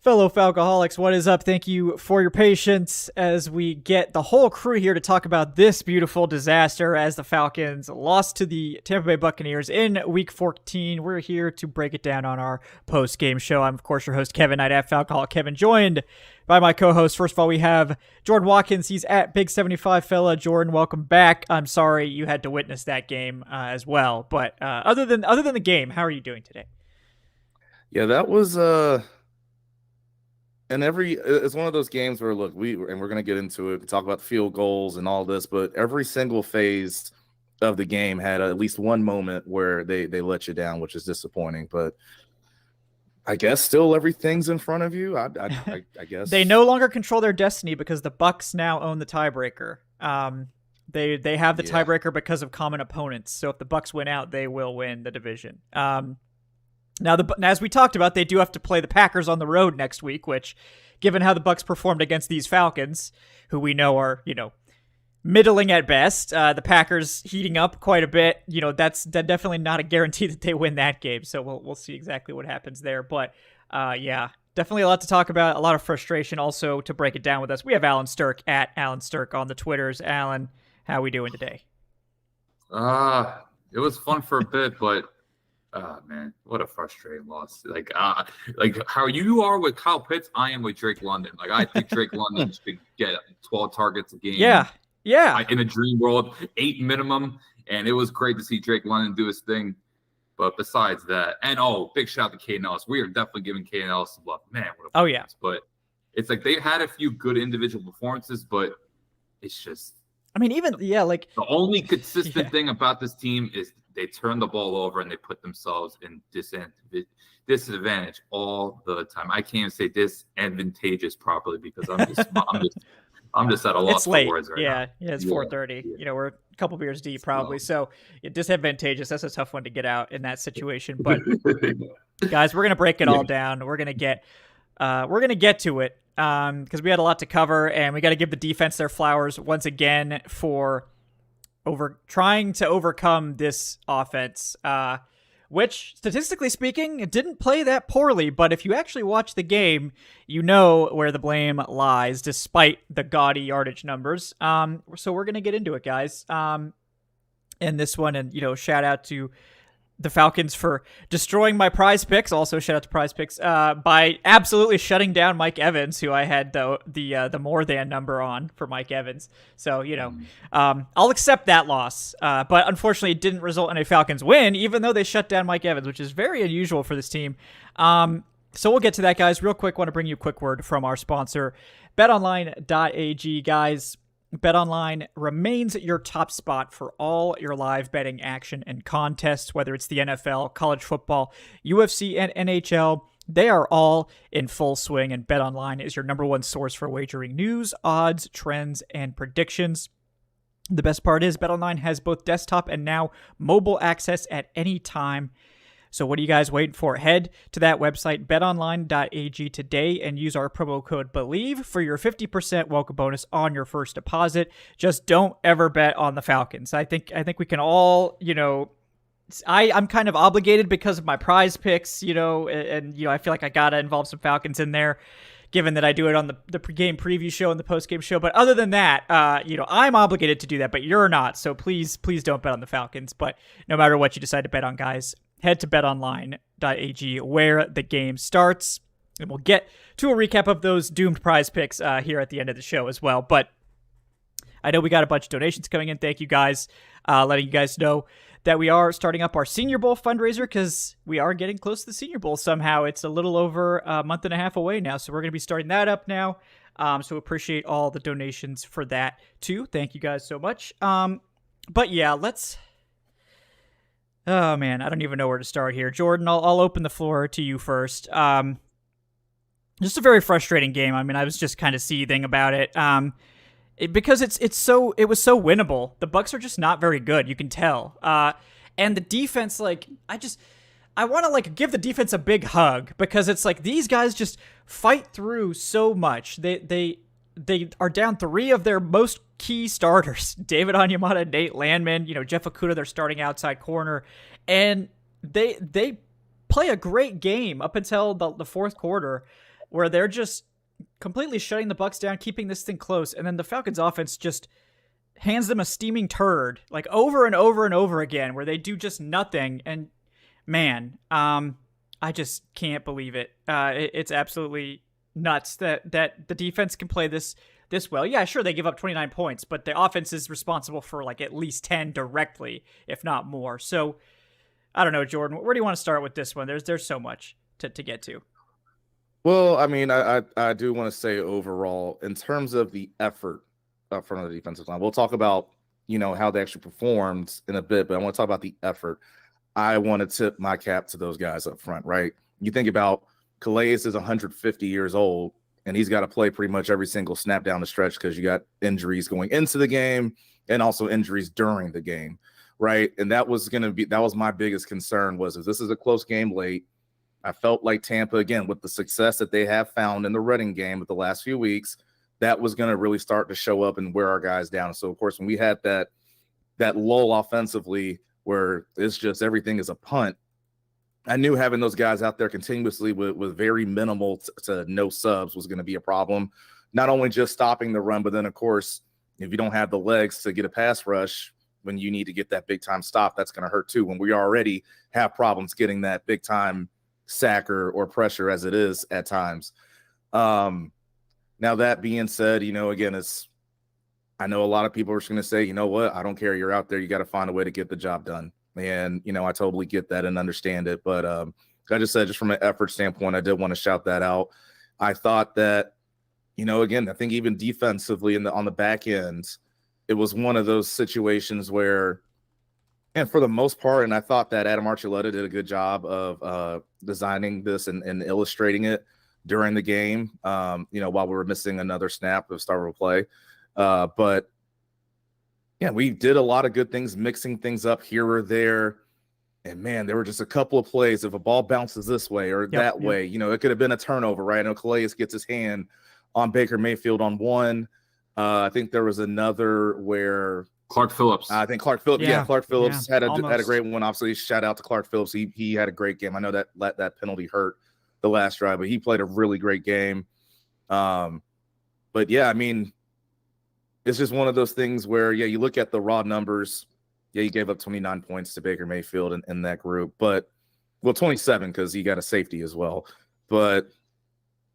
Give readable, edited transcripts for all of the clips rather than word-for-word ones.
Fellow Falcoholics, what is up? Thank you for your patience as we get the whole crew here to talk about this beautiful disaster as the Falcons lost to the Tampa Bay Buccaneers in Week 14. We're here to break it down on our post-game show. I'm, of course, your host, Kevin Knight at Falcoholic Kevin, joined by my co-host. First of all, we have Jordan Watkins. He's at Big 75 Fella. Jordan, welcome back. I'm sorry you had to witness that game as well. But other than the game, how are you doing today? Yeah, that was it's one of those games where look, we're going to get into it, talk about the field goals and all this, but every single phase of the game had at least one moment where they let you down, which is disappointing. But I guess still everything's in front of you. I guess they no longer control their destiny because the Bucs now own the tiebreaker. They have the tiebreaker because of common opponents. So if the Bucs win out, they will win the division. Now, as we talked about, they do have to play the Packers on the road next week, which, given how the Bucs performed against these Falcons, who we know are, middling at best, the Packers heating up quite a bit, that's definitely not a guarantee that they win that game. So we'll see exactly what happens there. But yeah, definitely a lot to talk about, a lot of frustration. Also, to break it down with us, we have Alan Strk at Alan Strk on the Twitters. Alan, how are we doing today? It was fun for a bit, but oh man, what a frustrating loss. Like how you are with Kyle Pitts, I am with Drake London. Like, I think Drake London should get 12 targets a game. Yeah. In a dream world, 8 minimum. And it was great to see Drake London do his thing. But besides that, and big shout out to Kaden Ellis. We are definitely giving Kaden Ellis some love. Man, what a performance. But it's like they had a few good individual performances, but it's just, the only consistent thing about this team is they turn the ball over and they put themselves in disadvantage all the time. I can't even say disadvantageous properly because I'm just at a loss for words right now. Yeah, it's 4:30. Yeah. We're a couple beers deep probably. So disadvantageous. That's a tough one to get out in that situation. But guys, we're gonna break it all down. We're gonna get to it because we had a lot to cover, and we got to give the defense their flowers once again for trying to overcome this offense, which, statistically speaking, it didn't play that poorly. But if you actually watch the game, you know where the blame lies, despite the gaudy yardage numbers. So we're going to get into it, guys, in this one. And, shout out to the Falcons for destroying my prize picks. Also, shout out to prize picks by absolutely shutting down Mike Evans, who I had the more than number on for Mike Evans. So, I'll accept that loss. But unfortunately, it didn't result in a Falcons win, even though they shut down Mike Evans, which is very unusual for this team. So we'll get to that, guys. Real quick, want to bring you a quick word from our sponsor, betonline.ag, guys. BetOnline remains your top spot for all your live betting action and contests, whether it's the NFL, college football, UFC, and NHL. They are all in full swing, and BetOnline is your number one source for wagering news, odds, trends, and predictions. The best part is BetOnline has both desktop and now mobile access at any time. So what are you guys waiting for? Head to that website, betonline.ag today, and use our promo code BELIEVE for your 50% welcome bonus on your first deposit. Just don't ever bet on the Falcons. I think we can all, I'm kind of obligated because of my prize picks, and I feel like I got to involve some Falcons in there, given that I do it on the game preview show and the post-game show. But other than that, I'm obligated to do that, but you're not. So please don't bet on the Falcons. But no matter what you decide to bet on, guys, head to betonline.ag where the game starts. And we'll get to a recap of those doomed prize picks here at the end of the show as well. But I know we got a bunch of donations coming in. Thank you guys, letting you guys know that we are starting up our Senior Bowl fundraiser because we are getting close to the Senior Bowl somehow. It's a little over a month and a half away now, so we're going to be starting that up now. So appreciate all the donations for that too. Thank you guys so much. But yeah, oh man, I don't even know where to start here. Jordan, I'll open the floor to you first. Just a very frustrating game. I mean, I was just kind of seething about it. Because it was so winnable. The Bucs are just not very good. You can tell. And the defense, I want to give the defense a big hug because it's like these guys just fight through so much. They are down 3 of their most key starters: David Onyemata, Nate Landman, Jeff Okudah, their starting outside corner, and they play a great game up until the fourth quarter. where they're just completely shutting the Bucs down, keeping this thing close, and then the Falcons offense just hands them a steaming turd, like over and over and over again, where they do just nothing. And man, I just can't believe it. It's absolutely nuts that the defense can play this well. Yeah, sure, they give up 29 points, but the offense is responsible for like at least 10 directly, if not more. So I don't know, Jordan, where do you want to start with this one? There's so much to get to. Well, I mean, I do want to say overall, in terms of the effort up front of the defensive line, we'll talk about, how they actually performed in a bit, but I want to talk about the effort. I want to tip my cap to those guys up front, right? You think about Calais is 150 years old, and he's got to play pretty much every single snap down the stretch because you got injuries going into the game and also injuries during the game, right? And that was my biggest concern was if this is a close game late, I felt like Tampa, again, with the success that they have found in the running game with the last few weeks, that was going to really start to show up and wear our guys down. So, of course, when we had that lull offensively where it's just everything is a punt, I knew having those guys out there continuously with very minimal to no subs was going to be a problem. Not only just stopping the run, but then, of course, if you don't have the legs to get a pass rush when you need to get that big-time stop, that's going to hurt too when we already have problems getting that big-time sack or pressure as it is at times. Now that being said, again, I know a lot of people are just going to say, you know what, I don't care. You're out there. You got to find a way to get the job done. And, I totally get that and understand it. But I just said, just from an effort standpoint, I did want to shout that out. I thought that, again, I think even defensively on the back end, it was one of those situations where, and for the most part, and I thought that Adam Archuleta did a good job of designing this and illustrating it during the game, while we were missing another snap of start of a play. But, yeah, we did a lot of good things, mixing things up here or there. And, man, there were just a couple of plays. If a ball bounces this way or that way, it could have been a turnover, right? I know Calais gets his hand on Baker Mayfield on one. I think there was another where – Clark Phillips. I think Clark Phillips. Yeah, Clark Phillips had a great one. Obviously, shout out to Clark Phillips. He had a great game. I know that penalty hurt the last drive, but he played a really great game. But yeah, I mean, it's just one of those things where you look at the raw numbers. Yeah, you gave up 29 points to Baker Mayfield in that group, but 27 because he got a safety as well. But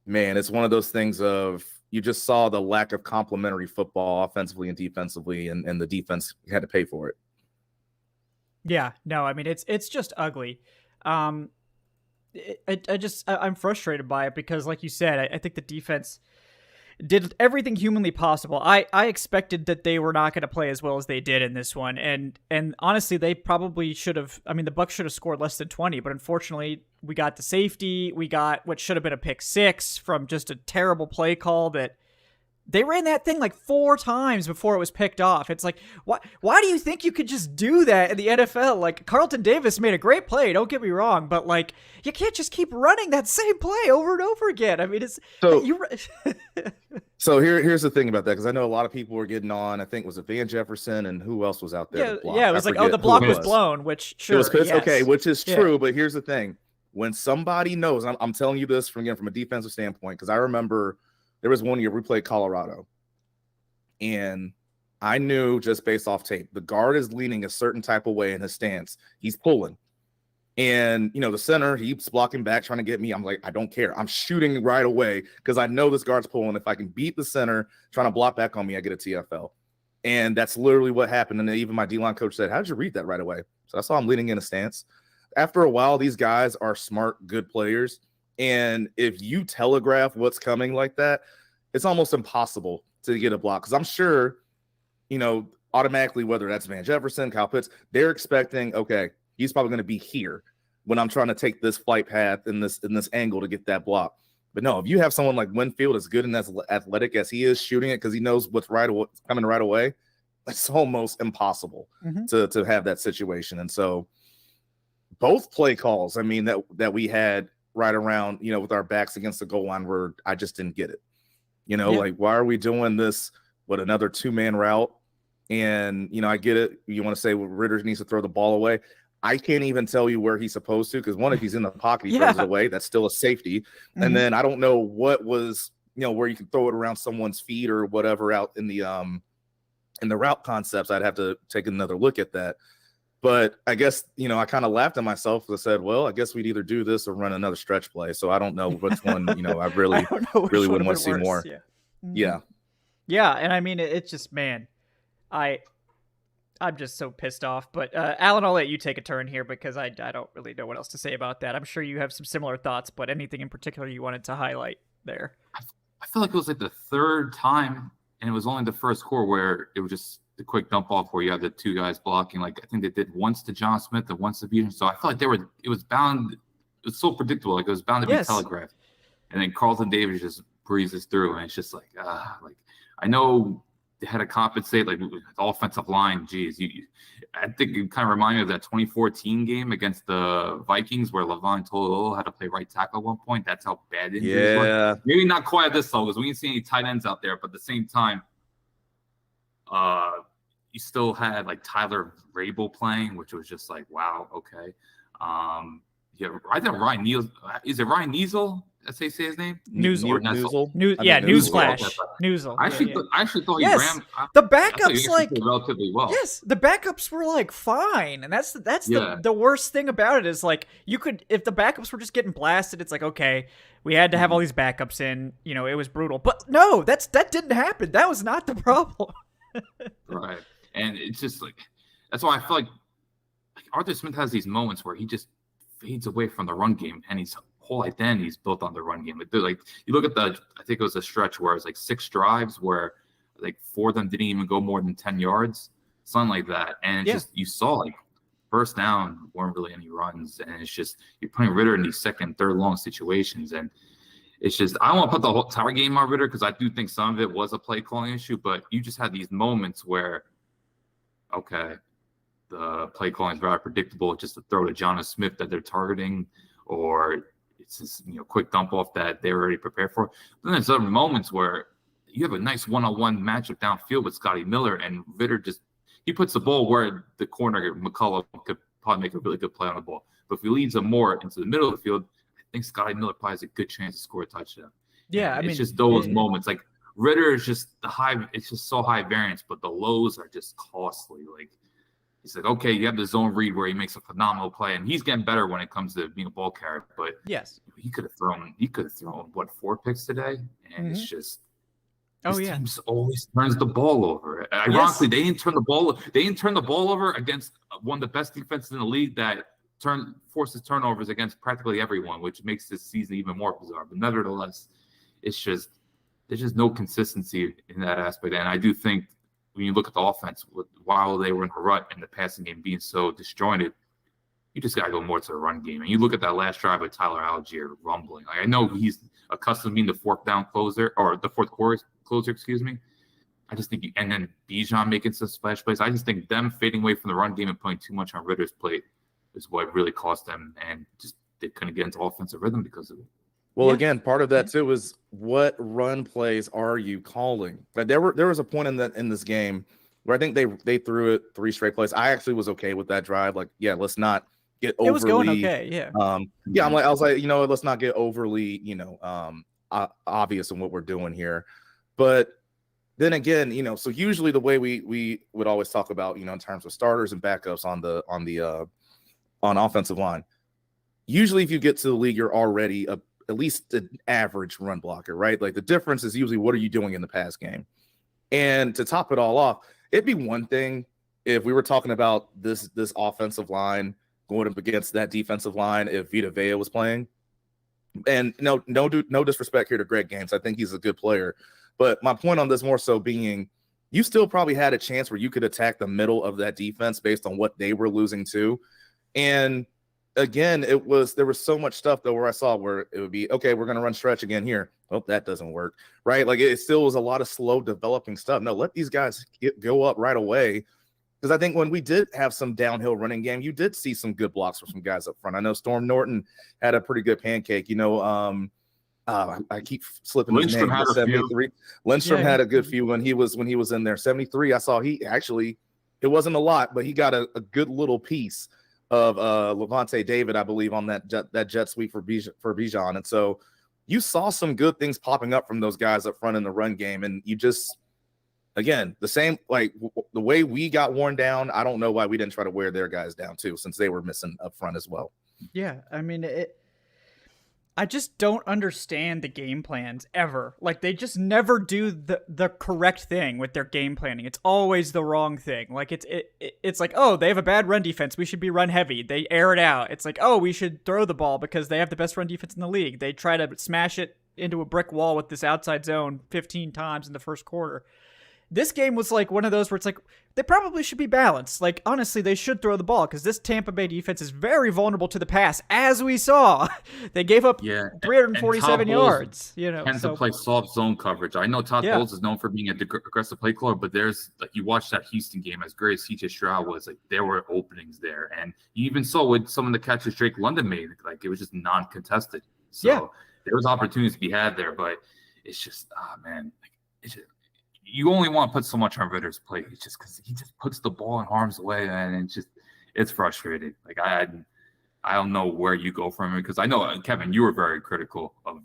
man, it's one of those things of. You just saw the lack of complementary football offensively and defensively, and the defense had to pay for it. Yeah, no, I mean, it's just ugly. I'm frustrated by it because, like you said, I think the defense did everything humanly possible. I expected that they were not going to play as well as they did in this one. And honestly, they probably should have, the Bucs should have scored less than 20, but unfortunately we got the safety. We got what should have been a pick six from just a terrible play call that they ran that thing like 4 times before it was picked off. It's like, why do you think you could just do that in the NFL? Like, Carlton Davis made a great play, don't get me wrong, but like, you can't just keep running that same play over and over again. I mean, it's so here's the thing about that, because I know a lot of people were getting on. I think was it Van Jefferson and who else was out there? Yeah, it was like, the block was blown, which sure, it was yes. Okay, which is true. But here's the thing: when somebody knows, I'm telling you this from a defensive standpoint, because I remember. There was one year we played Colorado, and I knew just based off tape, the guard is leaning a certain type of way in his stance. He's pulling. And, the center, he's blocking back, trying to get me. I'm like, I don't care. I'm shooting right away because I know this guard's pulling. If I can beat the center trying to block back on me, I get a TFL. And that's literally what happened. And then even my D-line coach said, how did you read that right away? So I saw him leaning in a stance. After a while, these guys are smart, good players. And if you telegraph what's coming like that, it's almost impossible to get a block. Because I'm sure, automatically, whether that's Van Jefferson, Kyle Pitts, they're expecting, okay, he's probably going to be here when I'm trying to take this flight path in this angle to get that block. But no, if you have someone like Winfield as good and as athletic as he is shooting it because he knows what's coming right away, it's almost impossible to have that situation. And so both play calls, that we had right around, with our backs against the goal line where I just didn't get it. Like, why are we doing this with another 2-man route? And, I get it. You want to say, well, Ritter needs to throw the ball away. I can't even tell you where he's supposed to, because one, if he's in the pocket, he throws it away. That's still a safety. And then I don't know what was, where you can throw it around someone's feet or whatever out in the route concepts. I'd have to take another look at that. But I guess, I kind of laughed at myself because I said, well, I guess we'd either do this or run another stretch play. So I don't know which one, I really would want to see more. Yeah. Yeah. Yeah. And I mean, it's just, man, I'm just so pissed off. But Alan, I'll let you take a turn here because I don't really know what else to say about that. I'm sure you have some similar thoughts, but anything in particular you wanted to highlight there? I feel like it was like the third time, and it was only the first quarter where it was just the quick dump off where you have the two guys blocking. Like I think they did once to John Smith and once to Beaton. So I felt like it was so predictable. Like it was bound to be telegraphed. And then Carlton Davis just breezes through, and it's just like I know they had to compensate, like the offensive line. Geez, I think it kind of reminded me of that 2014 game against the Vikings where Levon Toilolo had to play right tackle at one point. That's how bad injuries were. Maybe not quite at this level because we didn't see any tight ends out there, but at the same time, you still had like Tyler Rabel playing, which was just like, wow, okay. I think Ryan Neal. Is it Ryan Neasel? That's how you say his name? Newsel. Newsflash. Newsel. I actually thought he ran. The backups relatively well. Yes, the backups were like fine, and that's the worst thing about it is like you could, if the backups were just getting blasted, it's like okay, we had to have all these backups in. It was brutal, but no, that didn't happen. That was not the problem. Right, and it's just like that's why I feel like Arthur Smith has these moments where he just fades away from the run game, and his whole identity is built on the run game. Like you look at I think it was a stretch where it was like 6 drives where like 4 of them didn't even go more than 10 yards, something like that. And just you saw like first down weren't really any runs, and it's just you're putting Ritter in these second, third long situations, and it's just I don't want to put the whole entire game on Ritter because I do think some of it was a play calling issue, but you just had these moments where okay, the play calling is rather predictable, just to throw to Jonas Smith that they're targeting, or it's this quick dump off that they're already prepared for. Then there's other moments where you have a nice one-on-one matchup downfield with Scotty Miller, and Ritter he puts the ball where the corner McCullough could probably make a really good play on the ball. But if he leads him more into the middle of the field, I think Scotty Miller probably has a good chance to score a touchdown. Yeah, it's just those moments. Like Ritter is just it's just so high variance, but the lows are just costly. Like he's like, okay, you have the zone read where he makes a phenomenal play, and he's getting better when it comes to being a ball carrier. But yes, he could have thrown 4 picks today, and it's just team always turns the ball over. Ironically, they didn't turn the ball over against one of the best defenses in the league that forces turnovers against practically everyone, which makes this season even more bizarre. But nevertheless, there's just no consistency in that aspect, and I do think when you look at the offense, while they were in a rut and the passing game being so disjointed, you just got to go more to the run game. And you look at that last drive with Tyler Algier rumbling. Like, I know he's accustomed to being the fourth quarter closer, excuse me. I just think, and then Bijan making some splash plays. I just think them fading away from the run game and putting too much on Ritter's plate is what really cost them, and just they couldn't get into offensive rhythm because of it. Well, again, part of that too is what run plays are you calling? But there was a point in this game where I think they threw it 3 straight plays. I actually was okay with that drive. Like, let's not get overly. It was going okay, yeah. I was like, let's not get overly, obvious in what we're doing here. But then again, so usually the way we would always talk about, in terms of starters and backups on offensive line. Usually, if you get to the league, you're already at least an average run blocker, right? Like the difference is usually what are you doing in the pass game? And to top it all off, it'd be one thing if we were talking about this offensive line going up against that defensive line if Vita Vea was playing. And no disrespect here to Greg Gaines. I think he's a good player. But my point on this more so being you still probably had a chance where you could attack the middle of that defense based on what they were losing to. And again, there was so much stuff though where I saw where it would be, okay, we're going to run stretch again here. Oh, that doesn't work, right? Like it still was a lot of slow developing stuff. No, let these guys go up right away. Because I think when we did have some downhill running game, you did see some good blocks from some guys up front. I know Storm Norton had a pretty good pancake. I keep slipping his name. 73. Lindstrom had a good few when he was in there. 73, I saw it wasn't a lot, but he got a good little piece Levante David, I believe, on that jet sweep for Bijan. And so you saw some good things popping up from those guys up front in the run game. And you just, again, the same, like the way we got worn down, I don't know why we didn't try to wear their guys down too, since they were missing up front as well. Yeah, I mean, I just don't understand the game plans ever. Like, they just never do the correct thing with their game planning. It's always the wrong thing. Like, it's like, oh, they have a bad run defense, we should be run heavy. They air it out. It's like, oh, we should throw the ball because they have the best run defense in the league. They try to smash it into a brick wall with this outside zone 15 times in the first quarter. This game was like one of those where it's like, they probably should be balanced. Like, honestly, they should throw the ball because this Tampa Bay defense is very vulnerable to the pass, as we saw. They gave up 347 yards. Tends to play soft zone coverage. I know Todd Bowles is known for being an aggressive play caller, but there's, like, you watch that Houston game, as great as CJ Stroud was, like, there were openings there. And you even saw with some of the catches Drake London made, like, it was just non-contested. So there was opportunities to be had there, but it's just, man, like, it's just, you only want to put so much on Ritter's plate. It's just because he just puts the ball in harm's way, and it's frustrating. Like, I don't know where you go from it, because I know, Kevin, you were very critical of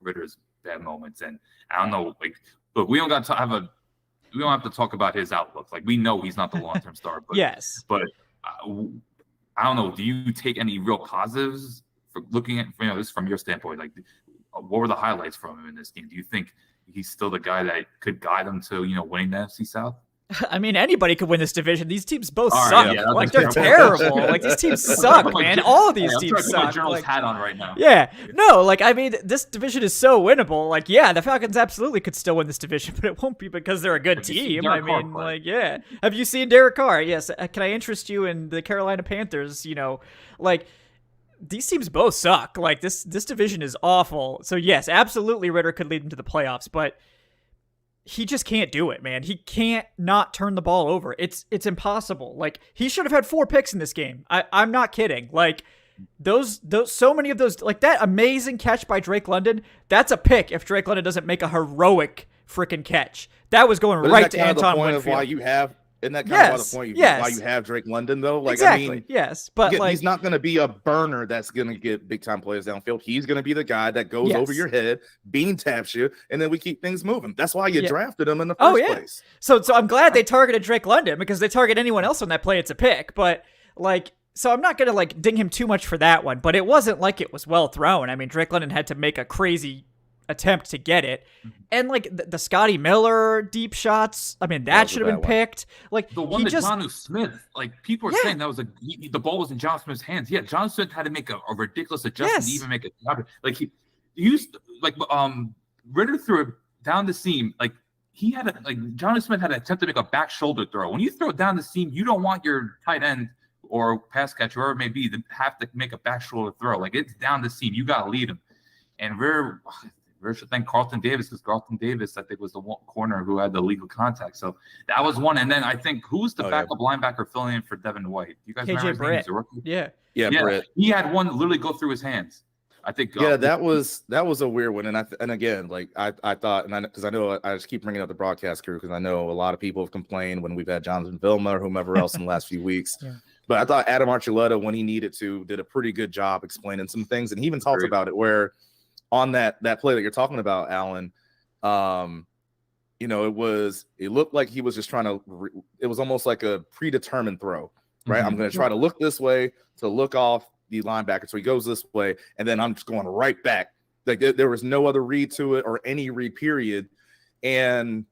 Ritter's bad moments, and I don't know. Like, look, we don't have to talk about his outlook. Like, we know he's not the long-term star, but yes. But I don't know. Do you take any real positives for looking at this from your standpoint? Like, what were the highlights from him in this game? Do you think he's still the guy that could guide them to, winning the NFC South? I mean, anybody could win this division. These teams both suck. Yeah, like, they're terrible. Like, these teams suck, man. All of these teams suck. I'm trying to hat on right now. Yeah. No, like, I mean, this division is so winnable. Like, yeah, the Falcons absolutely could still win this division, but it won't be because they're a good team. I mean, like, yeah. Have you seen Derek Carr? Yes. Can I interest you in the Carolina Panthers? Like, these teams both suck. Like, this division is awful. So yes, absolutely Ritter could lead them to the playoffs, but he just can't do it, man. He can't not turn the ball over. It's impossible. Like, he should have had 4 picks in this game. I'm not kidding. Like, those so many of those, like that amazing catch by Drake London, that's a pick if Drake London doesn't make a heroic freaking catch. That was going right to Anton Winfield. Isn't that kind of the point? Why you have Drake London, though? Like, exactly. I mean, yes, but like, he's not going to be a burner that's going to get big time plays downfield. He's going to be the guy that goes over your head, bean taps you, and then we keep things moving. That's why you drafted him in the first place. So I'm glad they targeted Drake London, because they target anyone else on that play, it's a pick. But like, so I'm not going to like ding him too much for that one, but it wasn't like it was well thrown. I mean, Drake London had to make a crazy attempt to get it, and like the Scotty Miller deep shots, I mean, that should have been picked. Like, the one that Jonnu Smith, like, people are saying that was the ball was in John Smith's hands. Yeah, John Smith had to make a ridiculous adjustment to even make it. Like, he used, like, Ritter threw it down the seam. Like, Jonnu Smith had to attempt to make a back shoulder throw. When you throw it down the seam, you don't want your tight end or pass catcher, whoever it may be, to have to make a back shoulder throw. Like, it's down the seam. You got to lead him. And we should thank Carlton Davis, because Carlton Davis, I think, was the one corner who had the legal contact. So that was one. And then I think, who's the backup linebacker filling in for Devin White? You guys remember his name? He's a rookie? Yeah, Brett. He had one literally go through his hands. I think. Yeah, that was a weird one. And again, like, I thought, because I know I just keep bringing up the broadcast crew, because I know a lot of people have complained when we've had Jonathan Vilma or whomever else in the last few weeks. Yeah. But I thought Adam Archuleta, when he needed to, did a pretty good job explaining some things. And he even talked about it where, on that play that you're talking about, Alan, it looked like he was just trying to, it was almost like a predetermined throw, right? Mm-hmm. I'm going to try to look this way to look off the linebacker. So he goes this way, and then I'm just going right back. Like, there was no other read to it, or any read period. And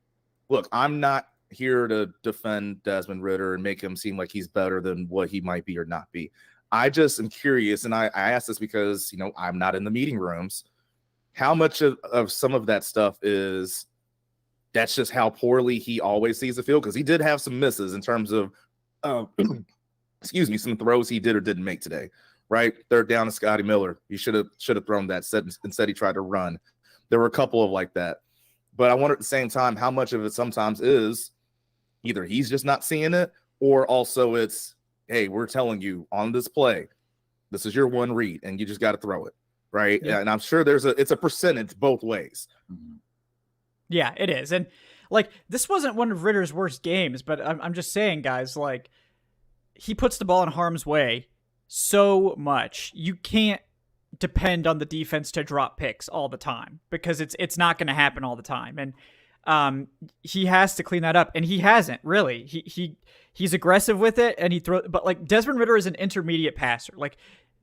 look, I'm not here to defend Desmond Ritter and make him seem like he's better than what he might be or not be. I just am curious, and I ask this because, I'm not in the meeting rooms. How much of some of that stuff is that's just how poorly he always sees the field? Because he did have some misses in terms of, some throws he did or didn't make today, right? Third down to Scotty Miller. He should have thrown that. Instead, he tried to run. There were a couple of like that. But I wonder at the same time how much of it sometimes is either he's just not seeing it, or also it's, hey, we're telling you on this play, this is your one read, and you just got to throw it. Right. Yeah. And I'm sure it's a percentage both ways. Yeah, it is. And like, this wasn't one of Ritter's worst games, but I'm just saying, guys, like, he puts the ball in harm's way so much. You can't depend on the defense to drop picks all the time because it's not going to happen all the time. And he has to clean that up, and he hasn't really. He's aggressive with it, and but like Desmond Ridder is an intermediate passer. Like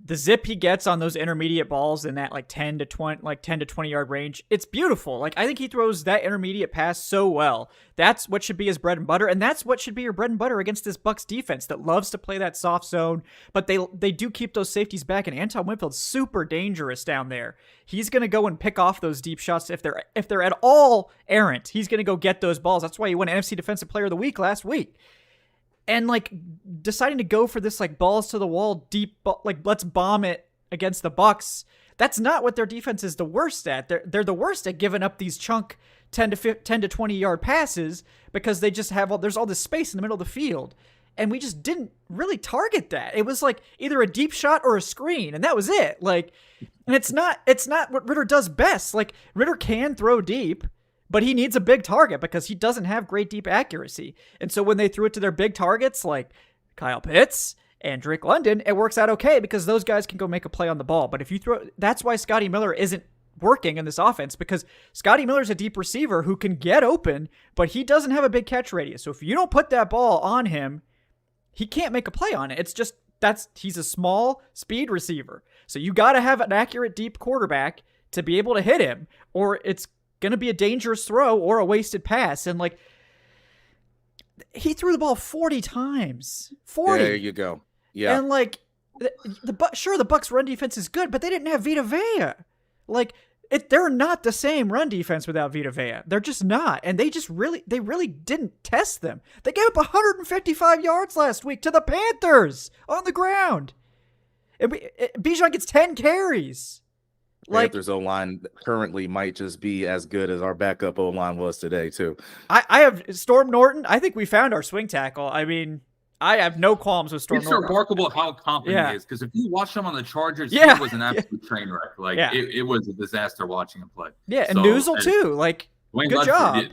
the zip he gets on those intermediate balls in that 10 to 20 yard range, it's beautiful. Like I think he throws that intermediate pass so well. That's what should be his bread and butter, and that's what should be your bread and butter against this Bucs defense that loves to play that soft zone, but they do keep those safeties back, and Anton Winfield's super dangerous down there. He's going to go and pick off those deep shots if they're at all errant. He's going to go get those balls. That's why he won NFC Defensive Player of the Week last week. And like deciding to go for this like balls to the wall deep, like let's bomb it against the Bucs. That's not what their defense is the worst at. They're the worst at giving up these chunk 10 to 20 yard passes because they just have there's all this space in the middle of the field, and we just didn't really target that. It was like either a deep shot or a screen, and that was it. Like, and it's not what Ridder does best. Like Ridder can throw deep, but he needs a big target because he doesn't have great deep accuracy. And so when they threw it to their big targets like Kyle Pitts and Drake London, it works out okay because those guys can go make a play on the ball. But if you that's why Scotty Miller isn't working in this offense, because Scotty Miller's a deep receiver who can get open, but he doesn't have a big catch radius. So if you don't put that ball on him, he can't make a play on it. It's just he's a small speed receiver. So you got to have an accurate deep quarterback to be able to hit him, or it's going to be a dangerous throw or a wasted pass. And like he threw the ball 40 times. 40. There you go. Yeah. And like the Bucs run defense is good, but they didn't have Vita Vea. Like they're not the same run defense without Vita Vea. They're just not. And they really didn't test them. They gave up 155 yards last week to the Panthers on the ground. And Bijan gets 10 carries. Panthers O-line currently might just be as good as our backup O-line was today, too. I have Storm Norton. I think we found our swing tackle. I mean, I have no qualms with Storm Norton. It's remarkable how confident he is, because if you watch him on the Chargers, he was an absolute train wreck. Like, it was a disaster watching him play. Yeah, and Newsel, too. Like, good job.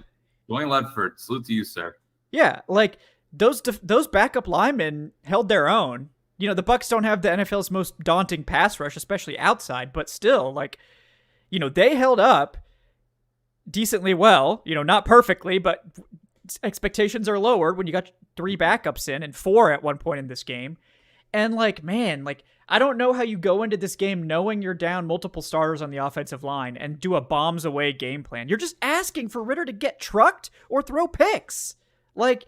Dwayne Ledford, salute to you, sir. Yeah, like, those backup linemen held their own. You know, the Bucs don't have the NFL's most daunting pass rush, especially outside, but still, like, you know, they held up decently well, you know, not perfectly, but expectations are lowered when you got 3 backups in and 4 at one point in this game. And like, man, like, I don't know how you go into this game knowing you're down multiple starters on the offensive line and do a bombs away game plan. You're just asking for Ridder to get trucked or throw picks. Like,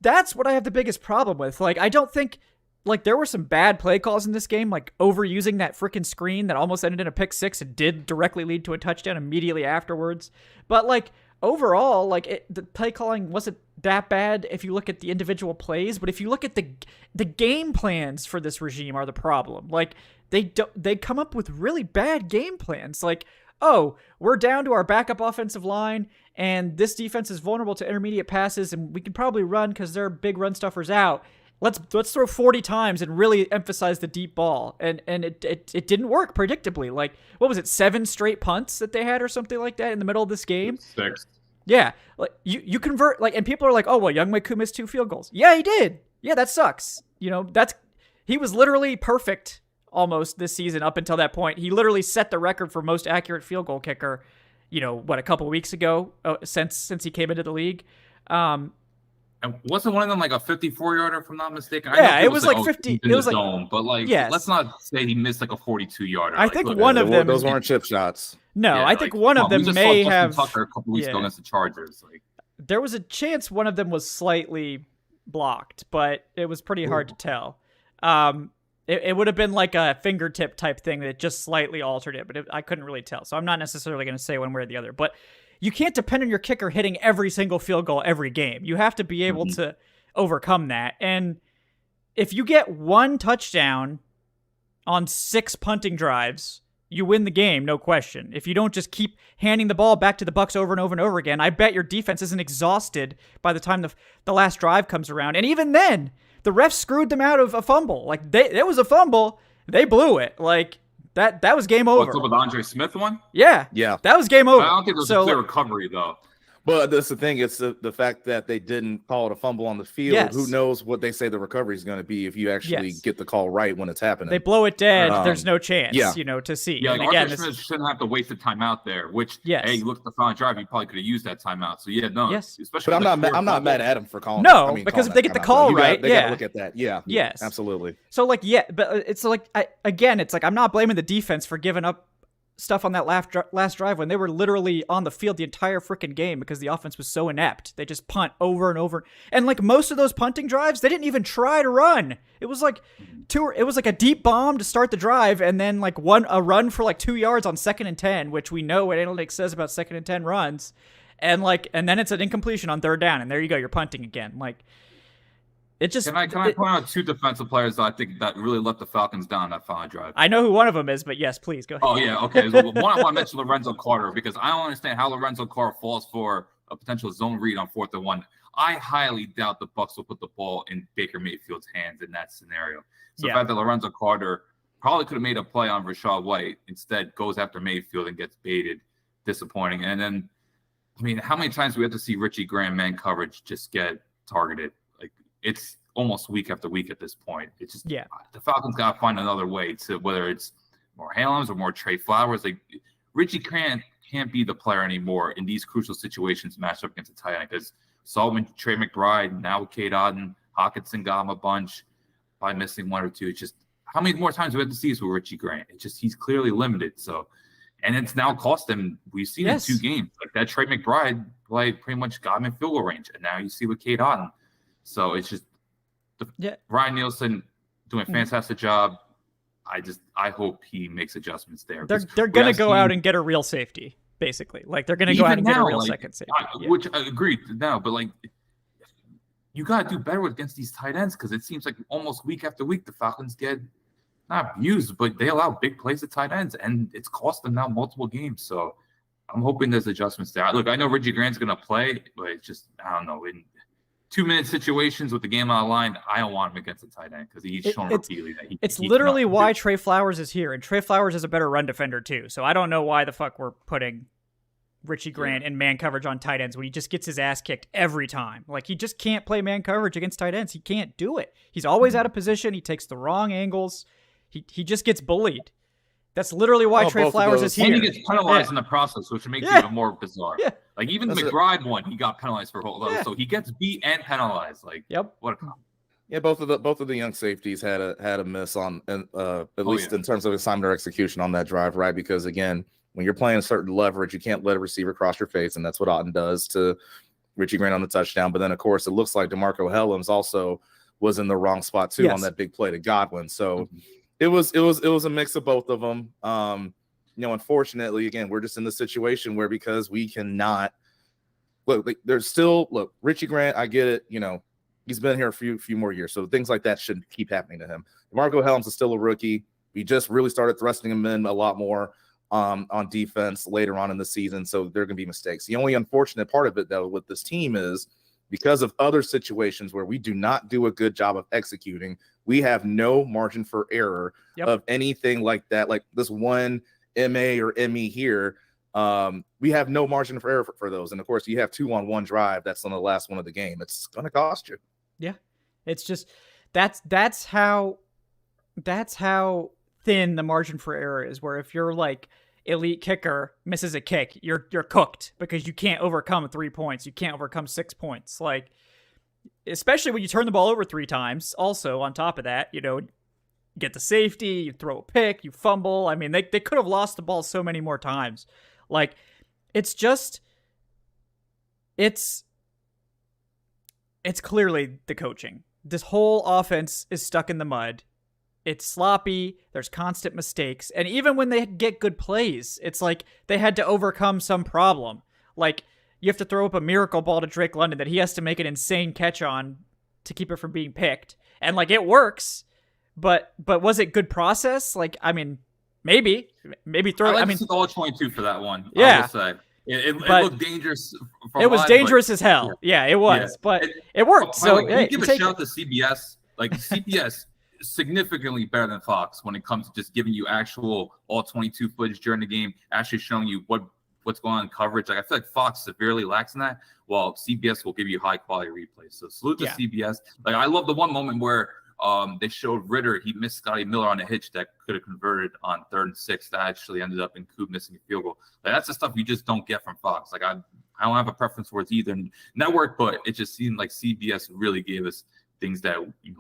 that's what I have the biggest problem with. Like, I don't think, like, there were some bad play calls in this game, like overusing that freaking screen that almost ended in a pick 6 and did directly lead to a touchdown immediately afterwards. But like, overall, like, the play calling wasn't that bad if you look at the individual plays, but if you look at the game plans for this regime are the problem. Like, they come up with really bad game plans. Like, oh, we're down to our backup offensive line, and this defense is vulnerable to intermediate passes, and we can probably run because their big run stuffers out. Let's throw 40 times and really emphasize the deep ball. And it didn't work predictably. Like, what was it, 7 straight punts that they had or something like that in the middle of this game? 6. Yeah. Like, you convert, like, and people are like, oh, well, Younghoe Koo missed 2 field goals. Yeah, he did. Yeah, that sucks. You know, he was literally perfect almost this season up until that point. He literally set the record for most accurate field goal kicker, you know, a couple of weeks ago, since he came into the league. And wasn't one of them like a 54-yarder, if I'm not mistaken? Yeah, it was like 50. It was like zone, but like, let's not say he missed like a 42-yarder. I think one of them. Those weren't chip shots. No, I think one of them may have. Tucker a couple weeks ago against the Chargers. Like, there was a chance one of them was slightly blocked, but it was pretty hard to tell. It would have been like a fingertip type thing that just slightly altered it, but I couldn't really tell. So I'm not necessarily going to say one way or the other, but you can't depend on your kicker hitting every single field goal every game. You have to be able to overcome that. And if you get 1 touchdown on 6 punting drives, you win the game, no question. If you don't just keep handing the ball back to the Bucs over and over and over again, I bet your defense isn't exhausted by the time the last drive comes around. And even then, the refs screwed them out of a fumble. Like, it was a fumble. They blew it. Like, that was game over. What's up with the Andre Smith one? Yeah. That was game over. I don't think it was a clear recovery, though. But that's the thing. It's the fact that they didn't call it a fumble on the field. Yes. Who knows what they say the recovery is going to be if you actually get the call right when it's happening. They blow it dead. There's no chance, to see. Yeah, and like again, Arthur Smith shouldn't have to waste a timeout there, which, yes. hey, you look at the final drive, you probably could have used that timeout. So, especially. But I'm not mad at him for calling No, it. I mean, because if they get the call right, they got to look at that. Yeah. Yes. Absolutely. So, but it's like, it's like I'm not blaming the defense for giving up stuff on that last drive when they were literally on the field the entire freaking game because the offense was so inept. They just punt over and over. And like most of those punting drives, they didn't even try to run. It was like a deep bomb to start the drive and then like a run for like 2 yards on 2nd and 10, which we know what analytics says about 2nd and 10 runs. And then it's an incompletion on 3rd down and there you go, you're punting again. Like it just. Can I point out 2 defensive players that I think that really let the Falcons down that final drive? I know who one of them is, but yes, please go ahead. Oh yeah, okay. So one, I want to mention Lorenzo Carter because I don't understand how Lorenzo Carter falls for a potential zone read on 4th and 1. I highly doubt the Bucs will put the ball in Baker Mayfield's hands in that scenario. So the fact that Lorenzo Carter probably could have made a play on Rachaad White, instead goes after Mayfield and gets baited, disappointing. And then, I mean, how many times do we have to see Richie Graham man coverage just get targeted? It's almost week after week at this point. It's just the Falcons got to find another way to, whether it's more Halems or more Trey Flowers. Like Richie Grant can't be the player anymore in these crucial situations matched up against a tight end because Sullivan, Trey McBride, now with Cade Otton, Hawkinson got him a bunch by missing 1 or 2. It's just how many more times do we have to see this with Richie Grant? It's just he's clearly limited. So, and it's now cost him. We've seen in 2 games like that. Trey McBride pretty much got him in field goal range, and now you see with Cade Otton. So it's just Ryan Nielsen doing a fantastic job. I hope he makes adjustments there. They're going to go out and get a real safety, basically. Like they're going to go out and get a real second safety. Which I agree now, but like you got to do better against these tight ends because it seems like almost week after week the Falcons get not abused, but they allow big plays at tight ends, and it's cost them now multiple games. So I'm hoping there's adjustments there. Look, I know Richie Grant's going to play, but it's just I don't know. In 2-minute situations with the game on the line, I don't want him against a tight end because he's shown repeatedly that it's literally why Trey Flowers is here, and Trey Flowers is a better run defender too. So I don't know why the fuck we're putting Richie Grant in man coverage on tight ends when he just gets his ass kicked every time. Like he just can't play man coverage against tight ends. He can't do it. He's always out of position. He takes the wrong angles. He just gets bullied. That's literally why Trey Flowers is here. And he gets penalized in the process, which makes it even more bizarre. Yeah. Like even the McBride one, he got penalized for hold. So he gets beat and penalized. Like, what a compliment. Yeah, both of the young safeties had a miss on at least in terms of assignment or execution on that drive, right? Because again, when you're playing a certain leverage, you can't let a receiver cross your face, and that's what Otton does to Richie Grant on the touchdown. But then, of course, it looks like DeMarco Hellams also was in the wrong spot too on that big play to Godwin. So it was a mix of both of them. Unfortunately, again, we're just in the situation where because we cannot look. There's still Richie Grant. I get it. He's been here a few more years, so things like that shouldn't keep happening to him. DeMarco Hellams is still a rookie. We just really started thrusting him in a lot more on defense later on in the season, so there are going to be mistakes. The only unfortunate part of it, though, with this team is because of other situations where we do not do a good job of executing, we have no margin for error of anything like that. Like this one MA or ME here, we have no margin for error for those. And, of course, you have 2-on-1 drive. That's on the last one of the game. It's going to cost you. Yeah. It's just that's how thin the margin for error is, where if you're like elite kicker misses a kick, you're cooked because you can't overcome 3 points. You can't overcome 6 points. Like, especially when you turn the ball over 3 times. Also, on top of that, get the safety, you throw a pick, you fumble. I mean, they could have lost the ball so many more times. Like, it's clearly the coaching. This whole offense is stuck in the mud. It's sloppy. There's constant mistakes. And even when they get good plays, it's like they had to overcome some problem. Like, you have to throw up a miracle ball to Drake London that he has to make an insane catch on to keep it from being picked. And, like, it works. But was it good process? Like, I mean, maybe throw. I see all 22 for that one. Yeah. I will say. It looked dangerous. It was dangerous as hell. Yeah, it was. Yeah. But it worked. So hey, give a shout to CBS. Like, CBS significantly better than Fox when it comes to just giving you actual all 22 footage during the game, actually showing you what what's going on in coverage. Like I feel like Fox severely lacks in that, while CBS will give you high quality replays. So salute to CBS. Like I love the one moment where they showed Ritter. He missed Scotty Miller on a hitch that could have converted on 3rd and 6. That actually ended up in Koo missing a field goal. Like that's the stuff you just don't get from Fox. Like I don't have a preference towards either network, but it just seemed like CBS really gave us things that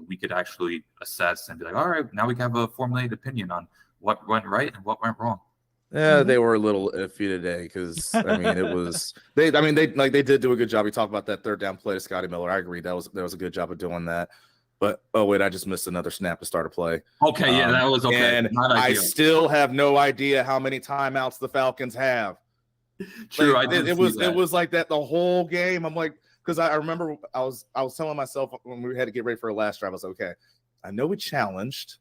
we could actually assess and be like, all right, now we can have a formulated opinion on what went right and what went wrong. Yeah, they were a little iffy today because I mean it was they did do a good job. We talked about that 3rd down play to Scotty Miller. I agree that was a good job of doing that. But oh wait, I just missed another snap to start a play. Okay, yeah, that was okay. And I still have no idea how many timeouts the Falcons have. True, like, it was like that the whole game. I'm like, because I remember I was telling myself when we had to get ready for our last drive, I was like, okay, I know we challenged,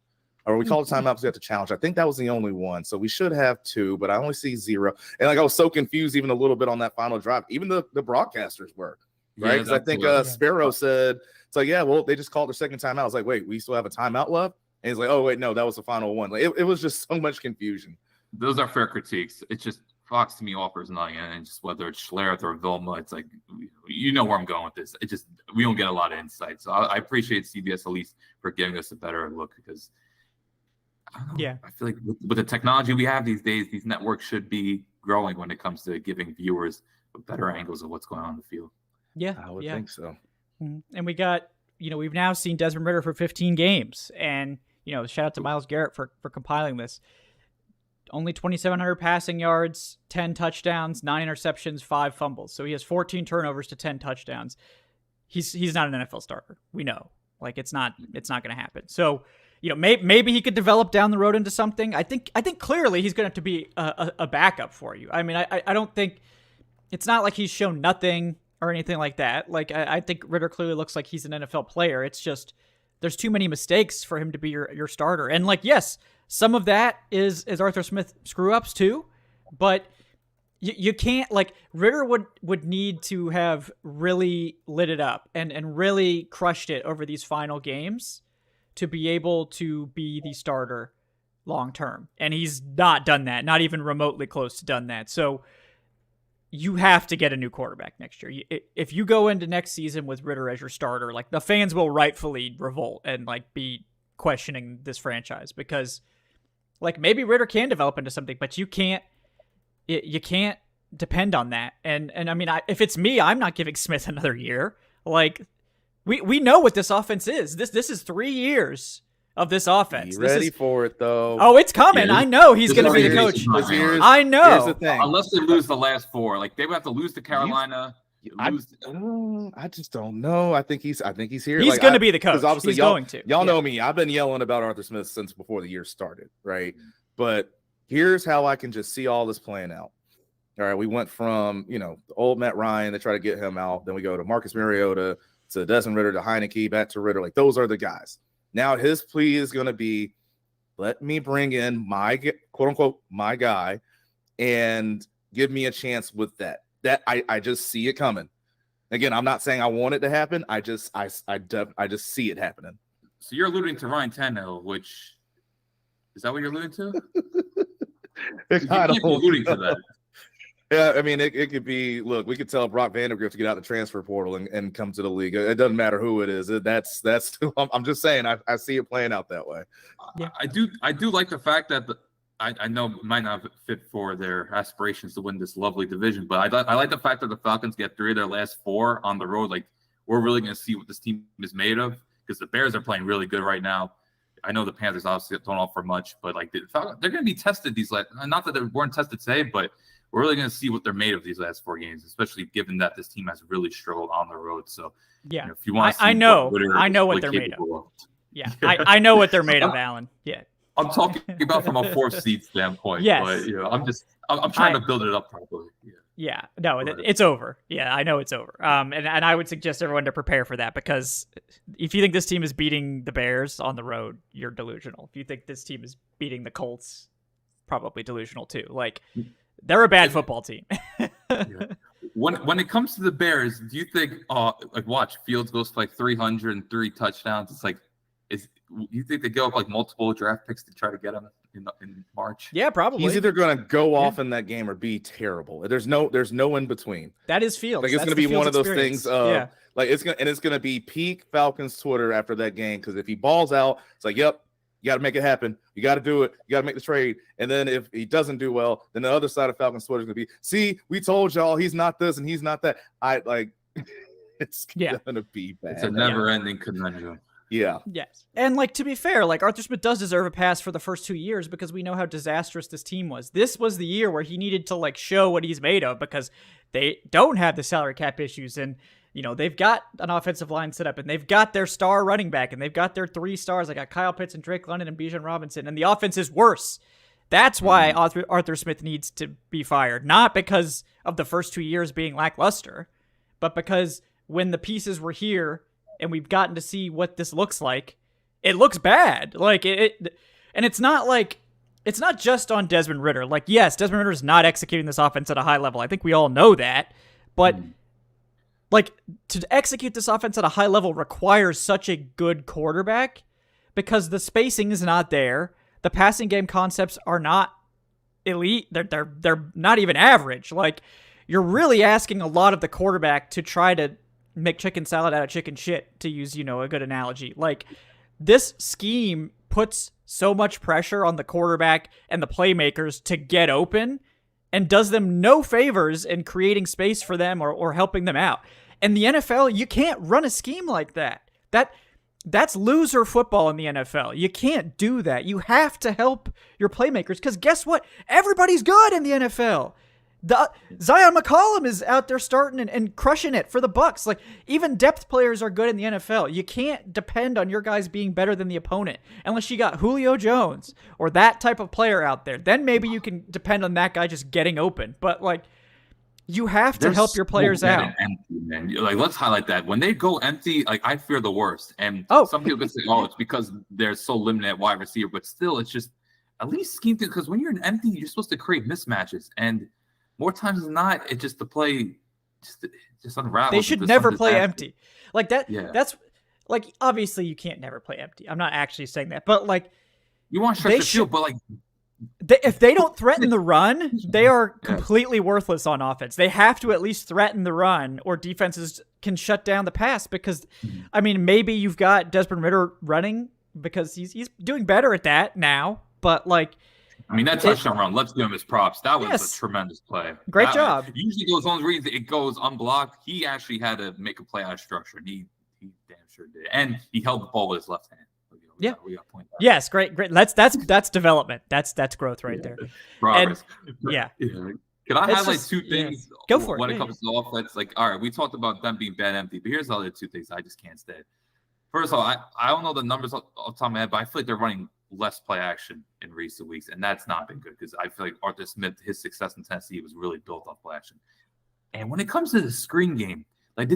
or we called timeouts. We have to challenge. I think that was the only one, so we should have 2, but I only see 0. And like I was so confused even a little bit on that final drive. Even the broadcasters were right because I think Sparrow said. It's like, yeah, well, they just called their second timeout. I was like, wait, we still have a timeout left? And he's like, oh, wait, no, that was the final one. Like, it was just so much confusion. Those are fair critiques. It's just Fox to me offers nothing. And just whether it's Schlereth or Vilma, it's like, where I'm going with this. It just, we don't get a lot of insight. So I appreciate CBS at least for giving us a better look because I don't know, I feel like with the technology we have these days, these networks should be growing when it comes to giving viewers better angles of what's going on in the field. Yeah, I would think so. And we got, we've now seen Desmond Ridder for 15 games. And, shout out to Myles Garrett for compiling this. Only 2,700 passing yards, 10 touchdowns, 9 interceptions, 5 fumbles. So he has 14 turnovers to 10 touchdowns. He's not an NFL starter. We know. Like, it's not going to happen. So, maybe he could develop down the road into something. I think clearly he's going to have to be a backup for you. I mean, I don't think it's not like he's shown nothing or anything like that. Like, I think Ridder clearly looks like he's an NFL player. It's just there's too many mistakes for him to be your starter. And, like, yes, some of that is Arthur Smith screw-ups too, but you can't, like, Ridder would need to have really lit it up and really crushed it over these final games to be able to be the starter long-term. And he's not done that, not even remotely close to done that. So you have to get a new quarterback next year. If you go into next season with Ridder as your starter, like, the fans will rightfully revolt and, like, be questioning this franchise because, like, maybe Ridder can develop into something, but you can't depend on that. And I mean, if it's me, I'm not giving Smith another year. Like, we know what this offense is. This is 3 years of this offense. Be ready for it, though. Oh, it's coming. Yeah, I know he's going to be the coach. I know. Here's the thing. Unless they lose the last 4, like they would have to lose to Carolina. I just don't know. I think he's here. He's going to be the coach. Obviously, he's going to. Y'all know me. I've been yelling about Arthur Smith since before the year started, right? But here's how I can just see all this playing out. All right, we went from the old Matt Ryan to try to get him out. Then we go to Marcus Mariota to Desmond Ridder to Heineke back to Ridder. Like, those are the guys. Now his plea is going to be, let me bring in my quote unquote my guy and give me a chance with that. That I just see it coming. Again, I'm not saying I want it to happen. I just see it happening. So you're alluding to Ryan Tannehill, which is that what you're alluding to? I don't alluding to that. Yeah, I mean, it could be. Look, we could tell Brock Vandagriff to get out the transfer portal and come to the league. It doesn't matter who it is. That's. I'm just saying. I see it playing out that way. Yeah, I do like the fact that I know it might not fit for their aspirations to win this lovely division, but I like the fact that the Falcons get 3 of their last 4 on the road. Like, we're really going to see what this team is made of because the Bears are playing really good right now. I know the Panthers obviously don't offer much, but like they're going to be tested these last. Not that they weren't tested today, but we're really going to see what they're made of these last 4 games, especially given that this team has really struggled on the road. So yeah, if you want to, I know what they're made of. Yeah, I know what they're made of, Alan. Yeah. I'm talking about from a 4th seed standpoint. Yes. But I'm trying to build it up properly. Yeah. No, it's over. Yeah, I know it's over. And I would suggest everyone to prepare for that because if you think this team is beating the Bears on the road, you're delusional. If you think this team is beating the Colts, probably delusional too. Like, they're a bad football team. When it comes to the Bears, do you think watch Fields goes for like 303 touchdowns? It's like, you think they go up like multiple draft picks to try to get him in March. Yeah, probably. He's either going to go off in that game or be terrible. There's no in between. That is Fields. Like it's going to be one of those things. Like it's going to be peak Falcons Twitter after that game, because if he balls out, it's like, yep, you got to make it happen. You got to do it. You got to make the trade. And then if he doesn't do well, then the other side of Falcons Twitter is going to be, see, we told y'all he's not this and he's not that. It's going to be bad. It's a never-ending conundrum. Yeah. Yes. And like, to be fair, like Arthur Smith does deserve a pass for the first 2 years because we know how disastrous this team was. This was the year where he needed to like show what he's made of, because they don't have the salary cap issues, and you know, they've got an offensive line set up, and they've got their star running back, and they've got their 3 stars. They got Kyle Pitts and Drake London and Bijan Robinson, and the offense is worse. That's why Arthur Smith needs to be fired, not because of the first 2 years being lackluster, but because when the pieces were here and we've gotten to see what this looks like, it looks bad. Like and it's not just on Desmond Ridder. Like, yes, Desmond Ridder is not executing this offense at a high level. I think we all know that, but like, to execute this offense at a high level requires such a good quarterback, because the spacing is not there. The passing game concepts are not elite. They're not even average. Like, you're really asking a lot of the quarterback to try to make chicken salad out of chicken shit, to use, a good analogy. Like, this scheme puts so much pressure on the quarterback and the playmakers to get open, and does them no favors in creating space for them or helping them out. In the NFL, you can't run a scheme like that. That's loser football in the NFL. You can't do that. You have to help your playmakers, because guess what? Everybody's good in the NFL. Zion McCollum is out there starting and crushing it for the Bucs. Like, even depth players are good in the NFL. You can't depend on your guys being better than the opponent unless you got Julio Jones or that type of player out there. Then maybe you can depend on that guy just getting open. But like, you have to help your players out. Empty, man. Like, let's highlight that. When they go empty, like, I fear the worst. And some people can say, it's because they're so limited at wide receiver. But still, it's just at least scheme, because when you're in empty, you're supposed to create mismatches. And more times than not, it's just the play just unravels. They should never play empty. Like that. Yeah. That's like, obviously you can't never play empty. I'm not actually saying that, but like, you want to stretch the field, but like, if they don't threaten the run, they are completely worthless on offense. They have to at least threaten the run, or defenses can shut down the pass, because, I mean, maybe you've got Desmond Ridder running because he's doing better at that now, but like, I mean, that touchdown run, let's give him his props. That was a tremendous play. Great job. Usually those zones reads, it goes unblocked. He actually had to make a play out of structure, and he damn sure did. And he held the ball with his left hand. We got to point that. Yes, great. That's development. That's growth right there. Progress. And, Can I highlight two things? Go for it. When it comes to offense, like, all right, we talked about them being bad empty, but here's the other two things I just can't stand. First of all, I don't know the numbers off the top of my head, but I feel like they're running less play action in recent weeks, and that's not been good, because I feel like Arthur Smith, his success in Tennessee was really built off play action. And when it comes to the screen game, like,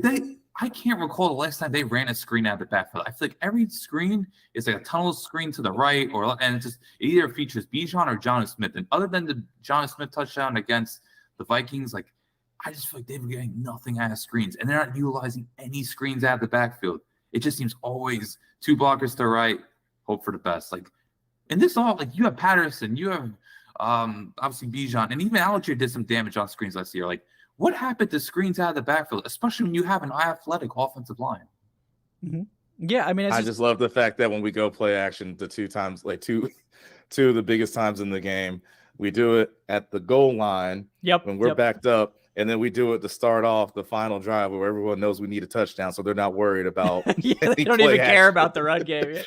I can't recall the last time they ran a screen out of the backfield. I feel like every screen is like a tunnel screen to the right, and it either features Bijan or Jonnu Smith. And other than the Jonnu Smith touchdown against the Vikings, like, I just feel like they were getting nothing out of screens, and they're not utilizing any screens out of the backfield. It just seems always 2 blockers to the right, hope for the best. Like, and this all, like, you have Patterson, you have obviously Bijan, and even Algier did some damage on screens last year. Like, what happened to screens out of the backfield, especially when you have an athletic offensive line? Mm-hmm. Yeah, I mean, I just love the fact that when we go play action, the 2 times, like two of the biggest times in the game, we do it at the goal line when we're backed up, and then we do it to start off the final drive where everyone knows we need a touchdown, so they're not worried about. They don't even care about the run game.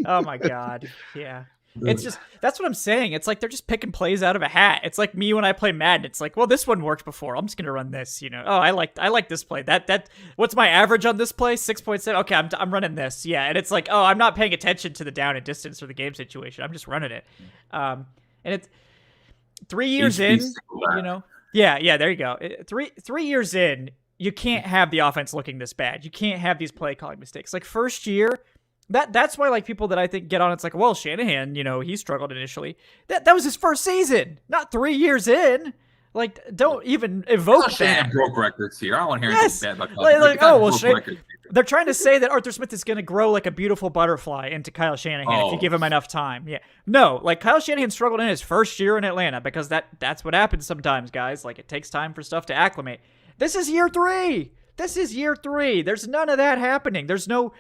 Oh my God, yeah. It's just, that's what I'm saying. It's like they're just picking plays out of a hat. It's like me when I play Madden. It's like, well, this one worked before. I'm just gonna run this. Oh, I like this play. That what's my average on this play? 6.7. Okay, I'm running this. Yeah, and it's like, oh, I'm not paying attention to the down and distance or the game situation. I'm just running it. And it's 3 years in. Yeah. There you go. 3 years in, you can't have the offense looking this bad. You can't have these play calling mistakes. Like, first year. That's why, like, people that I think get on, it's like, well, Shanahan, he struggled initially. That was his first season, not 3 years in. Like, don't even evoke that. Shanahan broke records here. I don't want to hear anything bad about They're trying to say that Arthur Smith is going to grow like a beautiful butterfly into Kyle Shanahan if you give him enough time. Yeah. No, like Kyle Shanahan struggled in his first year in Atlanta because that's what happens sometimes, guys. Like it takes time for stuff to acclimate. This is year 3. There's none of that happening. There's no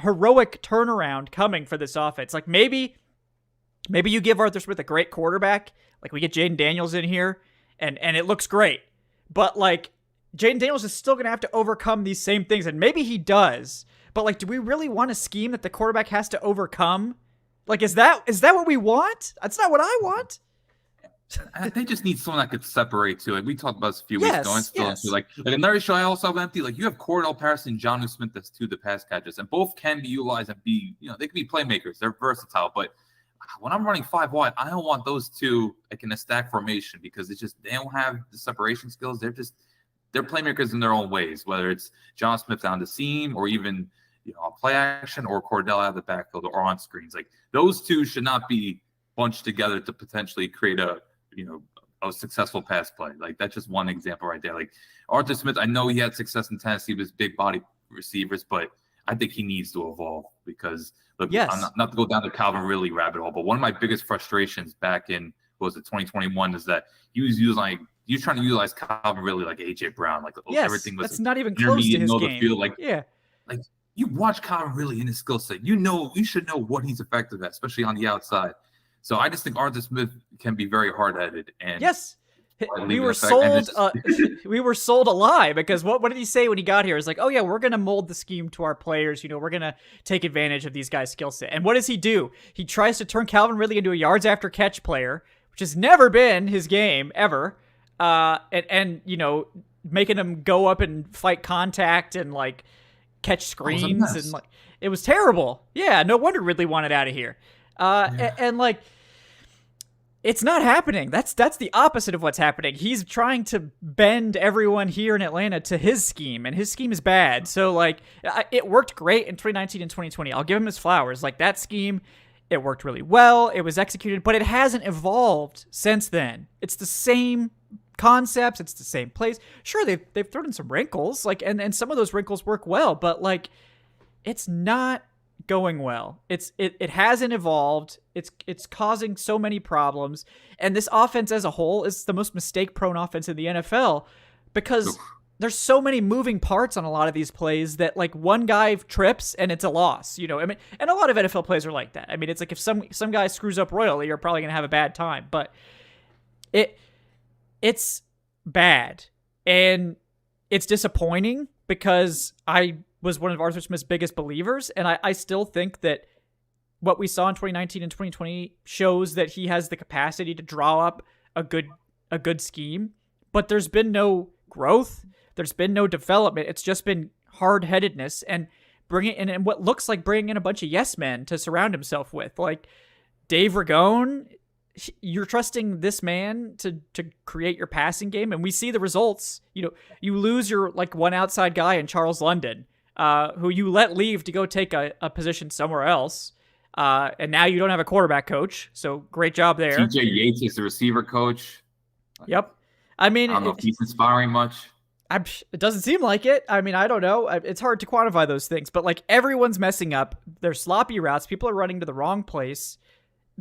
heroic turnaround coming for this offense. Like maybe you give Arthur Smith a great quarterback. Like we get Jaden Daniels in here and it looks great. But like Jaden Daniels is still going to have to overcome these same things. And maybe he does. But like, do we really want a scheme that the quarterback has to overcome? Like, is that what we want? That's not what I want. They just need someone that could separate too. Like we talked about this a few weeks ago. And still like Larry Shaw also have empty. Like you have Cordell Patterson and Jonnu Smith that's two of the pass catchers, and both can be utilized and be, they can be playmakers. They're versatile. But when I'm running 5 wide, I don't want those two like in a stack formation because it's just they don't have the separation skills. They're playmakers in their own ways, whether it's John Smith down the seam or even on play action or Cordell out of the backfield or on screens. Like those two should not be bunched together to potentially create a successful pass play. Like that's just one example right there. Like Arthur Smith, I know he had success in Tennessee with big body receivers, but I think he needs to evolve because look, I'm not to go down the Calvin Ridley rabbit hole, but one of my biggest frustrations back in 2021 is that he was trying to utilize Calvin Ridley like AJ Brown. Like everything was that's not even close to his game. Field. Like you watch Calvin Ridley in his skill set, you should know what he's effective at, especially on the outside. So I just think Arthur Smith can be very hard-headed. And yes, we were sold. We were sold a lie because what did he say when he got here? It's like, oh yeah, we're gonna mold the scheme to our players. We're gonna take advantage of these guys' skill set. And what does he do? He tries to turn Calvin Ridley into a yards after catch player, which has never been his game ever. And making him go up and fight contact and like catch screens and like it was terrible. Yeah, no wonder Ridley wanted out of here. And like it's not happening. That's the opposite of what's happening. He's trying to bend everyone here in Atlanta to his scheme, and his scheme is bad. So like it worked great in 2019 and 2020. I'll give him his flowers. Like that scheme, it worked really well. It was executed, but it hasn't evolved since then. It's the same concepts. It's the same plays. Sure, they've thrown in some wrinkles, like and some of those wrinkles work well, but like it's not going well. It hasn't evolved. It's causing so many problems, and this offense as a whole is the most mistake-prone offense in the NFL because there's so many moving parts on a lot of these plays that like one guy trips and it's a loss. I mean, and a lot of NFL plays are like that. I mean, it's like if some guy screws up royally, you're probably gonna have a bad time. But it's bad and it's disappointing because I was one of Arthur Smith's biggest believers, and I still think that what we saw in 2019 and 2020 shows that he has the capacity to draw up a good scheme, but there's been no growth, there's been no development. It's just been hard-headedness and bringing in and what looks like bringing in a bunch of yes men to surround himself with, like Dave Ragone. You're trusting this man to create your passing game, and we see the results. You lose your like one outside guy in Charles London, who you let leave to go take a position somewhere else. And now you don't have a quarterback coach. So great job there. TJ Yates is the receiver coach. Yep. I mean, I don't know if he's inspiring much. It doesn't seem like it. I mean, I don't know. It's hard to quantify those things, but like everyone's messing up. There's sloppy routes. People are running to the wrong place.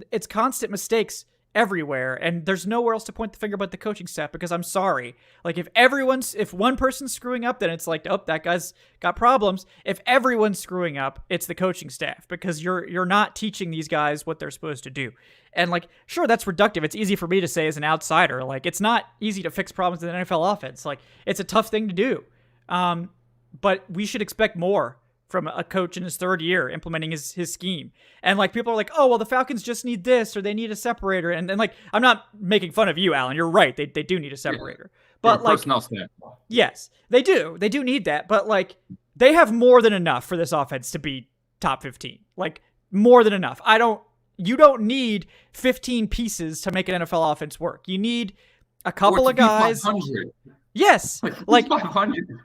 It's constant mistakes everywhere, and there's nowhere else to point the finger but the coaching staff, because I'm sorry. Like if one person's screwing up, then it's like, oh, that guy's got problems. If everyone's screwing up, it's the coaching staff, because you're not teaching these guys what they're supposed to do. And like, sure, that's reductive. It's easy for me to say as an outsider. Like, it's not easy to fix problems in the NFL offense. Like, it's a tough thing to do. But we should expect more from a coach in his third year implementing his scheme. And like, people are like, oh, well, the Falcons just need this, or they need a separator. And like, I'm not making fun of you, Alan. You're right. They do need a separator. Yeah. But like, personnel standpoint. Yes, they do. They do need that. But like, they have more than enough for this offense to be top 15. Like, more than enough. You don't need 15 pieces to make an NFL offense work. You need a couple of guys. 500. Yes, like 500.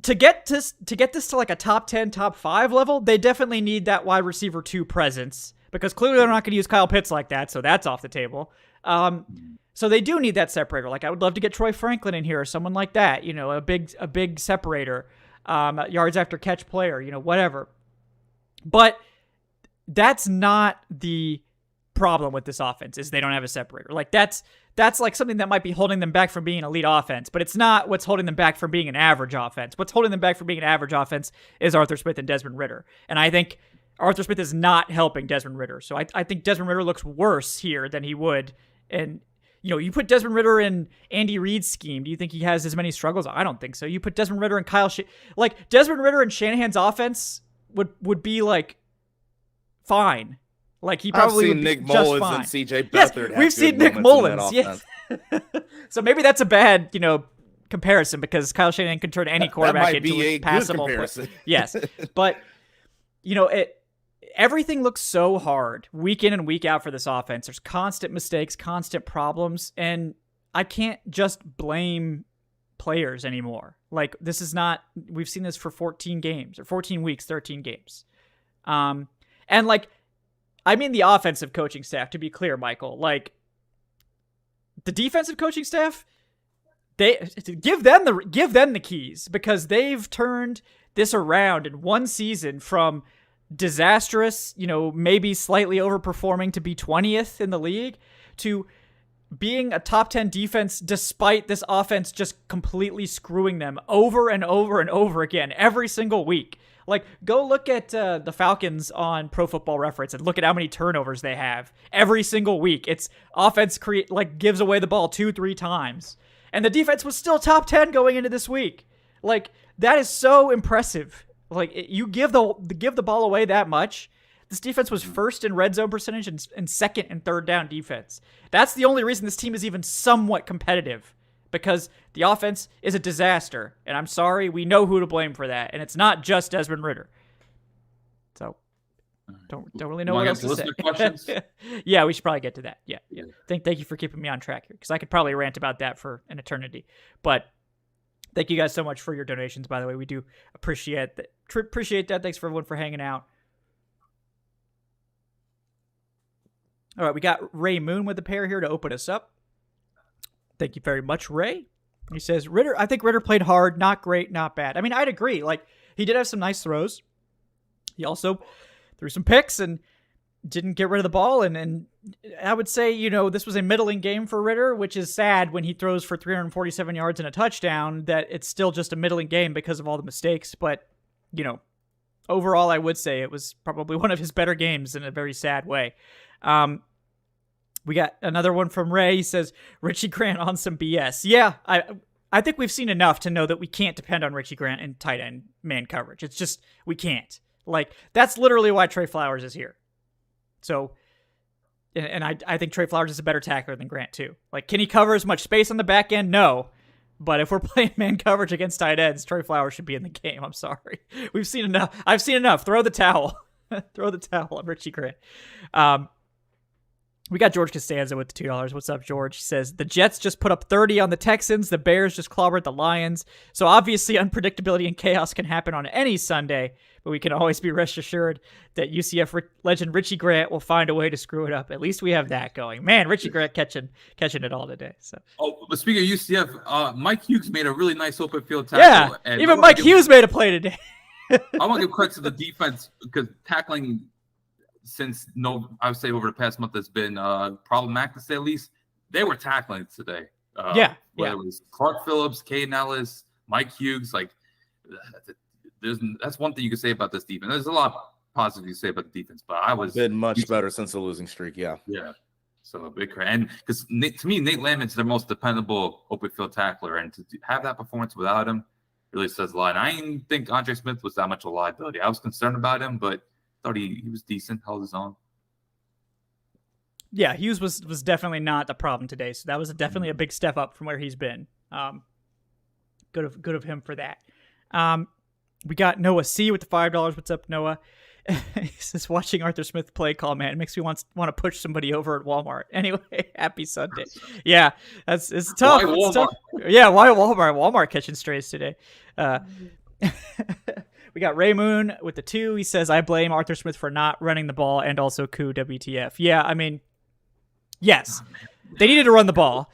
To get this to like a top 10, top 5 level, they definitely need that wide receiver 2 presence, because clearly they're not going to use Kyle Pitts like that, so that's off the table. So they do need that separator. Like, I would love to get Troy Franklin in here or someone like that, a big separator. yards after catch player, whatever. But that's not the problem with this offense, is they don't have a separator. Like that's like something that might be holding them back from being an elite offense, but it's not what's holding them back from being an average offense. What's holding them back from being an average offense is Arthur Smith and Desmond Ridder. And I think Arthur Smith is not helping Desmond Ridder. So I think Desmond Ridder looks worse here than he would. And, you put Desmond Ridder in Andy Reid's scheme. Do you think he has as many struggles? I don't think so. You put Desmond Ridder and Desmond Ridder and Shanahan's offense would be like fine. Like he probably would be Nick just Mullins fine. and CJ Yes, Beathard. we've seen Nick Mullins. Yes. So maybe that's a bad, comparison, because Kyle Shanahan can turn any quarterback into a passable comparison. Yes. But everything looks so hard week in and week out for this offense. There's constant mistakes, constant problems, and I can't just blame players anymore. Like this is not, we've seen this for 14 games or 14 weeks, 13 games. And like, I mean the offensive coaching staff, to be clear, Michael. Like the defensive coaching staff, they give them the keys, because they've turned this around in one season from disastrous, maybe slightly overperforming to be 20th in the league, to being a top 10 defense despite this offense just completely screwing them over and over and over again every single week. Like, go look at the Falcons on Pro Football Reference and look at how many turnovers they have every single week. It's offense gives away the ball 2-3 times. And the defense was still top 10 going into this week. Like, that is so impressive. Like, you give the ball away that much. This defense was first in red zone percentage and second in third down defense. That's the only reason this team is even somewhat competitive, because the offense is a disaster. And I'm sorry, we know who to blame for that. And it's not just Desmond Ridder. So, don't really know what else to say. Questions? Yeah, we should probably get to that. Yeah. Thank you for keeping me on track here, because I could probably rant about that for an eternity. But thank you guys so much for your donations, by the way. We do appreciate that. Thanks for everyone for hanging out. All right, we got Ray Moon with a pair here to open us up. Thank you very much, Ray. He says, I think Ridder played hard, not great, not bad. I mean, I'd agree. Like, he did have some nice throws. He also threw some picks and didn't get rid of the ball. And I would say, this was a middling game for Ridder, which is sad when he throws for 347 yards and a touchdown, that it's still just a middling game because of all the mistakes. But, overall, I would say it was probably one of his better games in a very sad way. We got another one from Ray. He says, Richie Grant on some BS. Yeah, I think we've seen enough to know that we can't depend on Richie Grant in tight end man coverage. It's just, we can't. Like, that's literally why Trey Flowers is here. So, and I think Trey Flowers is a better tackler than Grant too. Like, can he cover as much space on the back end? No. But if we're playing man coverage against tight ends, Trey Flowers should be in the game. I'm sorry. We've seen enough. I've seen enough. Throw the towel. Throw the towel on Richie Grant. We got George Costanza with the $2. What's up, George? He says, the Jets just put up 30 on the Texans. The Bears just clobbered the Lions. So obviously unpredictability and chaos can happen on any Sunday, but we can always be rest assured that UCF legend Richie Grant will find a way to screw it up. At least we have that going. Man, Richie Grant catching it all today. So. Oh, but speaking of UCF, Mike Hughes made a really nice open field tackle. Yeah, even Mike Hughes made a play today. I want to give credit to the defense, because tackling I would say over the past month has been problematic, to say at least. They were tackling today. Whether it was Clark Phillips, Caden Ellis, Mike Hughes, like that's one thing you can say about this defense. There's a lot of positive you say about the defense, but been much better since the losing streak. Yeah. So a big credit, and because to me, Nate Landman's their most dependable open field tackler, and to have that performance without him really says a lot. And I didn't think Andre Smith was that much of a liability. I was concerned about him, but thought he was decent, held his own. Yeah, Hughes was definitely not the problem today, so that was definitely a big step up from where he's been. Good of him for that. We got Noah C with the $5. What's up, Noah? He says, watching Arthur Smith play call, man, it makes me want to push somebody over at Walmart. Anyway, happy Sunday. Yeah, it's tough. Why it's tough. Yeah, why Walmart? Walmart catching strays today. We got Ray Moon with the 2. He says, I blame Arthur Smith for not running the ball and also Koo WTF. Yeah, I mean, yes, they needed to run the ball.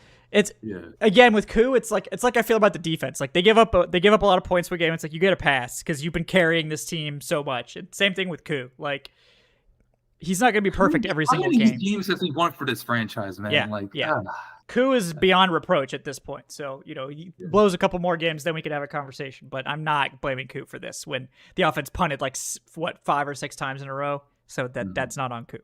Again with Koo, it's like I feel about the defense. Like they give up a lot of points per game. It's like you get a pass because you've been carrying this team so much. And same thing with Koo. Like he's not going to be perfect every single game. How many games has he won for this franchise, man? Koo is beyond reproach at this point. So, he blows a couple more games, then we could have a conversation. But I'm not blaming Koo for this when the offense punted 5 or 6 times in a row. So that's not on Koo.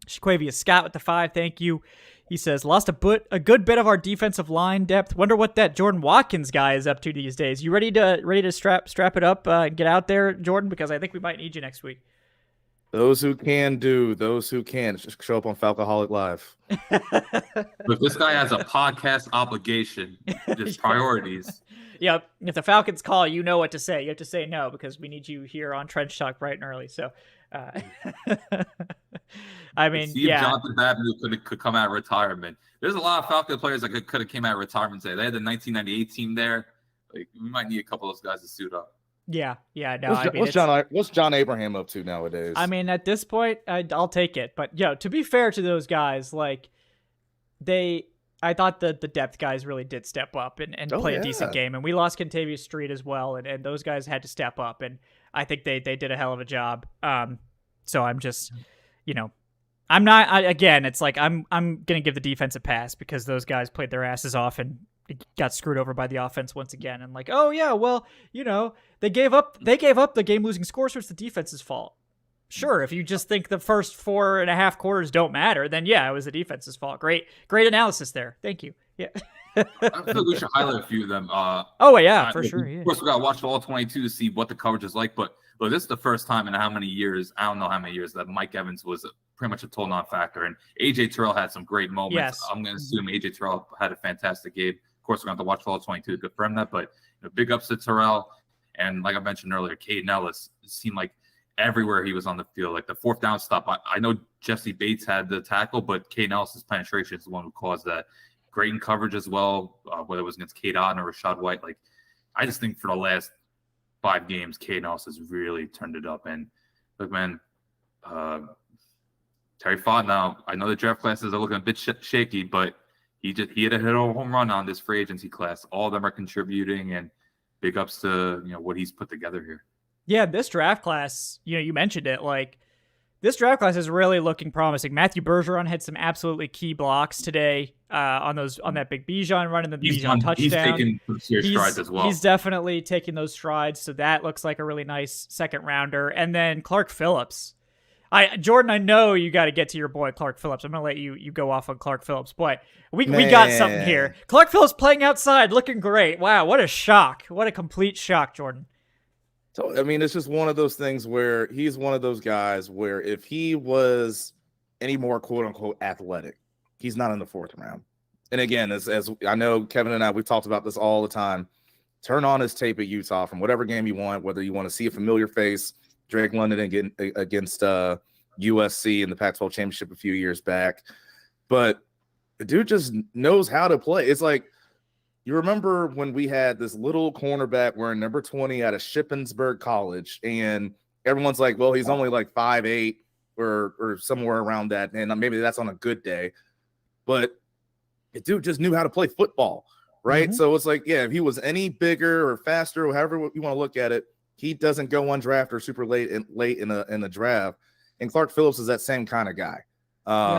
Shaquavia Scott with the 5. Thank you. He says, lost a good bit of our defensive line depth. Wonder what that Jordan Watkins guy is up to these days. You ready to strap it up and get out there, Jordan? Because I think we might need you next week. Those who can do, those who can't, just show up on Falcoholic Live. Look, this guy has a podcast obligation. Just priorities. Yep. If the Falcons call, you know what to say. You have to say no because we need you here on Trench Talk bright and early. So, I mean, Jonathan Babin could come out of retirement. There's a lot of Falcon players that could have came out of retirement today. They had the 1998 team there. Like we might need a couple of those guys to suit up. Yeah. No, what's John Abraham up to nowadays? I mean, at this point, I'll take it. But to be fair to those guys, like I thought that the depth guys really did step up and play a decent game. And we lost Kentavious Street as well, and those guys had to step up. And I think they did a hell of a job. So I'm just, I'm not. Again, it's like I'm gonna give the defense a pass because those guys played their asses off and got screwed over by the offense once again. And like, oh yeah, well, they gave up the game-losing score, so it's the defense's fault. Sure, if you just think the first 4.5 quarters don't matter, then yeah, it was the defense's fault. Great analysis there. Thank you. Yeah. I feel like we should highlight a few of them. For sure. Yeah. Of course, we got to watch all 22 to see what the coverage is like. But look, this is the first time in how many years, I don't know how many years, that Mike Evans was pretty much a total non-factor. And A.J. Terrell had some great moments. Yes. I'm going to assume A.J. Terrell had a fantastic game. Of course, we're going to have to watch all 22 to confirm that. But big ups to Terrell. And like I mentioned earlier, Caden Ellis, it seemed like everywhere he was on the field, like the 4th down stop. I know Jesse Bates had the tackle, but Caden Ellis's penetration is the one who caused that. Great in coverage as well, whether it was against Cade Otton or Rashad White. Like, I just think for the last 5 games, Caden Ellis has really turned it up. And look, man, Terry Fontenot, I know the draft classes are looking a bit shaky, but he had a hit a home run on this free agency class. All of them are contributing, and big ups to what he's put together here. Yeah, this draft class, you mentioned it, like this draft class is really looking promising. Matthew Bergeron had some absolutely key blocks today on that big Bijan run and the Bijan touchdown. He's taking some serious strides as well. He's definitely taking those strides, so that looks like a really nice second rounder. And then Clark Phillips. Jordan, I know you got to get to your boy Clark Phillips. I'm going to let you go off on Clark Phillips, but we got something here. Clark Phillips playing outside, looking great. Wow, what a shock. What a complete shock, Jordan. So, I mean, it's just one of those things where he's one of those guys where if he was any more quote-unquote athletic, he's not in the 4th round. And again, as I know Kevin and I, we've talked about this all the time. Turn on his tape at Utah from whatever game you want, whether you want to see a familiar face, Drake London against USC in the Pac-12 championship a few years back. But the dude just knows how to play. It's like, you remember when we had this little cornerback wearing number 20 out of Shippensburg College, and everyone's like, well, he's only like 5'8" or somewhere around that, and maybe that's on a good day. But the dude just knew how to play football, right? Mm-hmm. So it's like, yeah, if he was any bigger or faster or however you want to look at it, he doesn't go undrafted or super late in the draft. And Clark Phillips is that same kind of guy.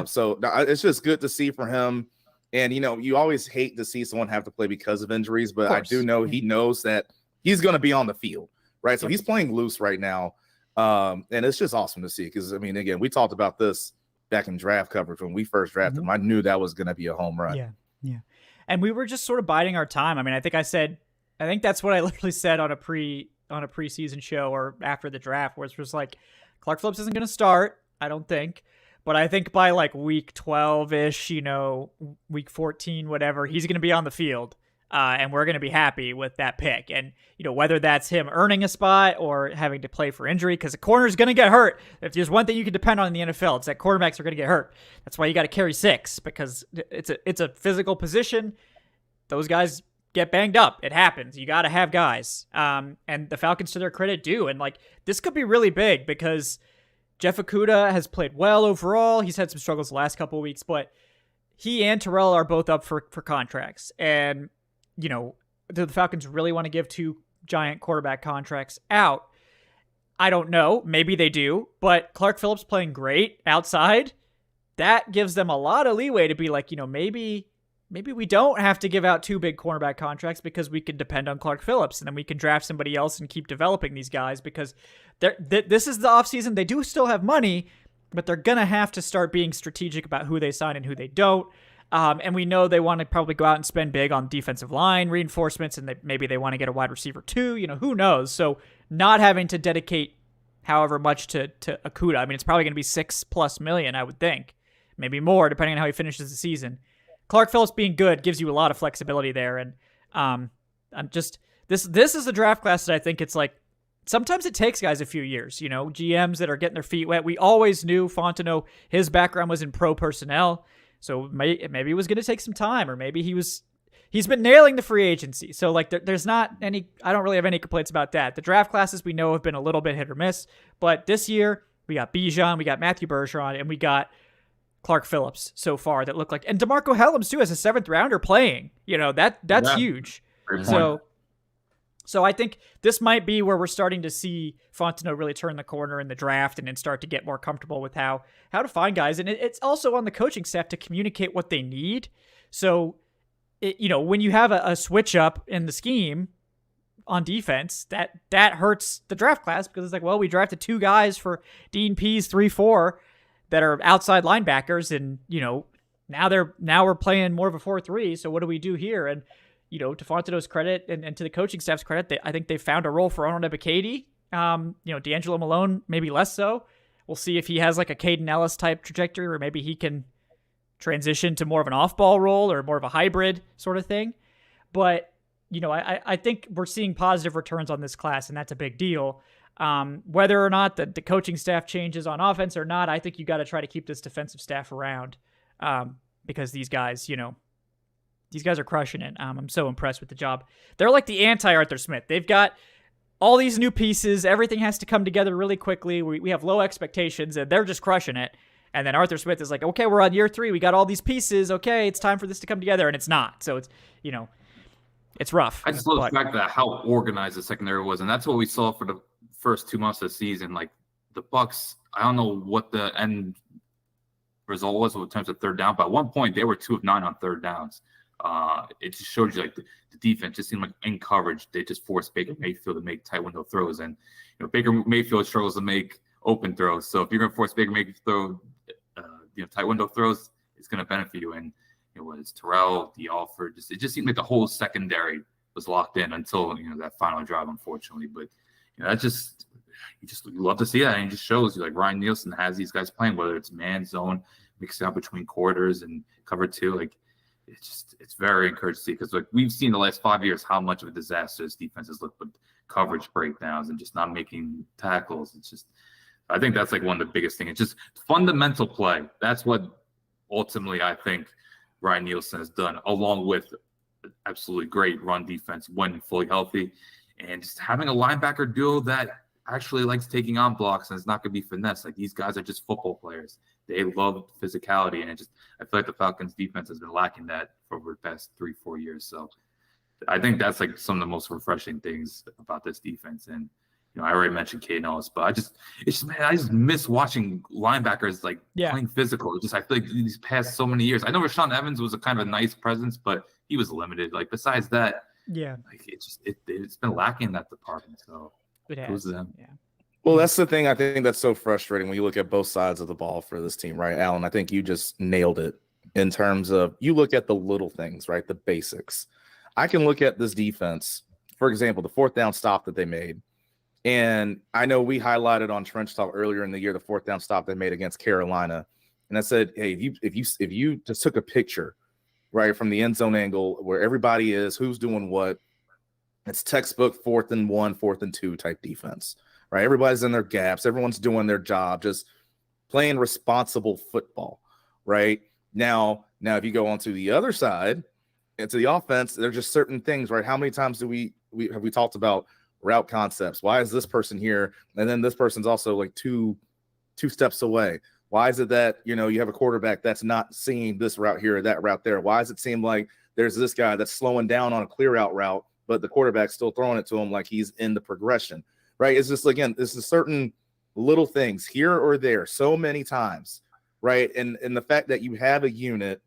So it's just good to see for him. And, you always hate to see someone have to play because of injuries, but I do know he knows that he's going to be on the field, right? So he's playing loose right now. And it's just awesome to see because, I mean, again, we talked about this back in draft coverage when we first drafted him. I knew that was going to be a home run. Yeah. And we were just sort of biding our time. I mean, I think that's what I literally said on a preseason show or after the draft, where it's just like, Clark Phillips isn't going to start, I don't think. But I think by like week 12-ish, week 14, whatever, he's going to be on the field, and we're going to be happy with that pick. And, whether that's him earning a spot or having to play for injury, because a corner is going to get hurt. If there's one thing you can depend on in the NFL, it's that quarterbacks are going to get hurt. That's why you got to carry 6, because it's a physical position. Those guys get banged up. It happens. You got to have guys. And the Falcons, to their credit, do. And, like, this could be really big because Jeff Okudah has played well overall. He's had some struggles the last couple of weeks, but he and Terrell are both up for contracts. And, you know, do the Falcons really want to give 2 giant quarterback contracts out? I don't know. Maybe they do. But Clark Phillips playing great outside, that gives them a lot of leeway to be like, you know, maybe we don't have to give out 2 big cornerback contracts because we can depend on Clark Phillips, and then we can draft somebody else and keep developing these guys because this is the offseason. They do still have money, but they're going to have to start being strategic about who they sign and who they don't. And we know they want to probably go out and spend big on defensive line reinforcements, and maybe they want to get a wide receiver too. You know, who knows? So not having to dedicate however much to Okudah. I mean, it's probably going to be $6+ million, I would think. Maybe more, depending on how he finishes the season. Clark Phillips being good gives you a lot of flexibility there. And I'm just this is a draft class that I think it's like sometimes it takes guys a few years, you know, GMs that are getting their feet wet. We always knew Fontenot, his background was in pro personnel. So maybe it was going to take some time, or maybe he's been nailing the free agency. So like there's not any, I don't really have any complaints about that. The draft classes we know have been a little bit hit or miss, but this year we got Bijan, we got Matthew Bergeron, and we got Clark Phillips so far that look like, and DeMarco Hellams too as a 7th rounder playing, you know, that's huge. So I think this might be where we're starting to see Fontenot really turn the corner in the draft and then start to get more comfortable with how to find guys. And it's also on the coaching staff to communicate what they need. So, you know, when you have a switch up in the scheme on defense, that hurts the draft class because it's like, well, we drafted 2 guys for Dean Pease 3-4 that are outside linebackers, and you know now we're playing more of a 4-3. So what do we do here? And you know, to Fontenot's credit and to the coaching staff's credit, I think they found a role for Arnold Ebiketie. You know, D'Angelo Malone maybe less so. We'll see if he has like a Caden Ellis type trajectory, or maybe he can transition to more of an off-ball role or more of a hybrid sort of thing. But you know, I think we're seeing positive returns on this class, and that's a big deal. Whether or not the coaching staff changes on offense or not, I think you got to try to keep this defensive staff around because these guys, you know, these guys are crushing it. I'm so impressed with the job. They're like the anti-Arthur Smith. They've got all these new pieces. Everything has to come together really quickly. We have low expectations, and they're just crushing it. And then Arthur Smith is like, okay, we're on year 3. We got all these pieces. Okay, it's time for this to come together, and it's not. So it's, you know, it's rough. I just love the fact that how organized the secondary was, and that's what we saw for the first 2 months of the season. Like the Bucs, I don't know what the end result was in terms of third down, but at one point they were 2 of 9 on third downs. It just showed you like the defense just seemed like in coverage they just forced Baker Mayfield to make tight window throws, and you know Baker Mayfield struggles to make open throws. So if you're going to force Baker Mayfield to throw tight window throws, it's going to benefit you. And it was Terrell, the Alford. It just seemed like the whole secondary was locked in until that final drive, unfortunately. But you love to see that, and it just shows you like Ryan Nielsen has these guys playing, whether it's man, zone, mixing up between quarters and cover 2. Like it's very encouraging to see, because like we've seen the last 5 years how much of a disaster this defense has looked with coverage breakdowns and just not making tackles. It's just, I think that's like one of the biggest things. It's just fundamental play. That's what ultimately I think Ryan Nielsen has done, along with absolutely great run defense when fully healthy, and just having a linebacker duo that actually likes taking on blocks and it's not going to be finesse. Like these guys are just football players. They love physicality, and I feel like the Falcons defense has been lacking that for over the past 3-4 years. So I think that's like some of the most refreshing things about this defense. And I already mentioned Caden Ellis, but I just miss watching linebackers playing physical. I feel like these past so many years, I know Rashaan Evans was a kind of a nice presence, but he was limited. Like besides that, it's been lacking in that department. So it was them. Yeah. Well, that's the thing. I think that's so frustrating when you look at both sides of the ball for this team, right, Alan? I think you just nailed it in terms of you look at the little things, right, the basics. I can look at this defense, for example, the 4th down stop that they made. And I know we highlighted on Trench Talk earlier in the year the 4th down stop they made against Carolina. And I said, hey, if you just took a picture, right, from the end zone angle where everybody is, who's doing what, it's textbook 4th and 1, 4th and 2 type defense, right? Everybody's in their gaps. Everyone's doing their job, just playing responsible football, right? Now if you go onto the other side, into the offense, there's just certain things, right? How many times have we talked about route concepts? Why is this person here? And then this person's also like two steps away. Why is it that, you have a quarterback that's not seeing this route here or that route there? Why does it seem like there's this guy that's slowing down on a clear out route, but the quarterback's still throwing it to him like he's in the progression, right? It's just, again, this is certain little things here or there so many times, right? And the fact that you have a unit,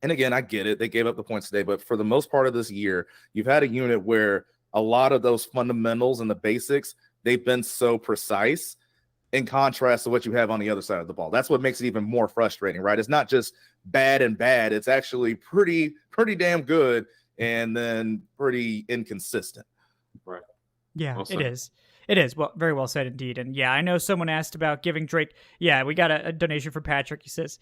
and again, I get it, they gave up the points today, but for the most part of this year, you've had a unit where a lot of those fundamentals and the basics, they've been so precise in contrast to what you have on the other side of the ball. That's what makes it even more frustrating, right? It's not just bad and bad. It's actually pretty damn good and then pretty inconsistent. Right. Yeah, well, it is. It is. Well, very well said indeed. And yeah, I know someone asked about giving Drake. Yeah, we got a donation from Patrick. He says,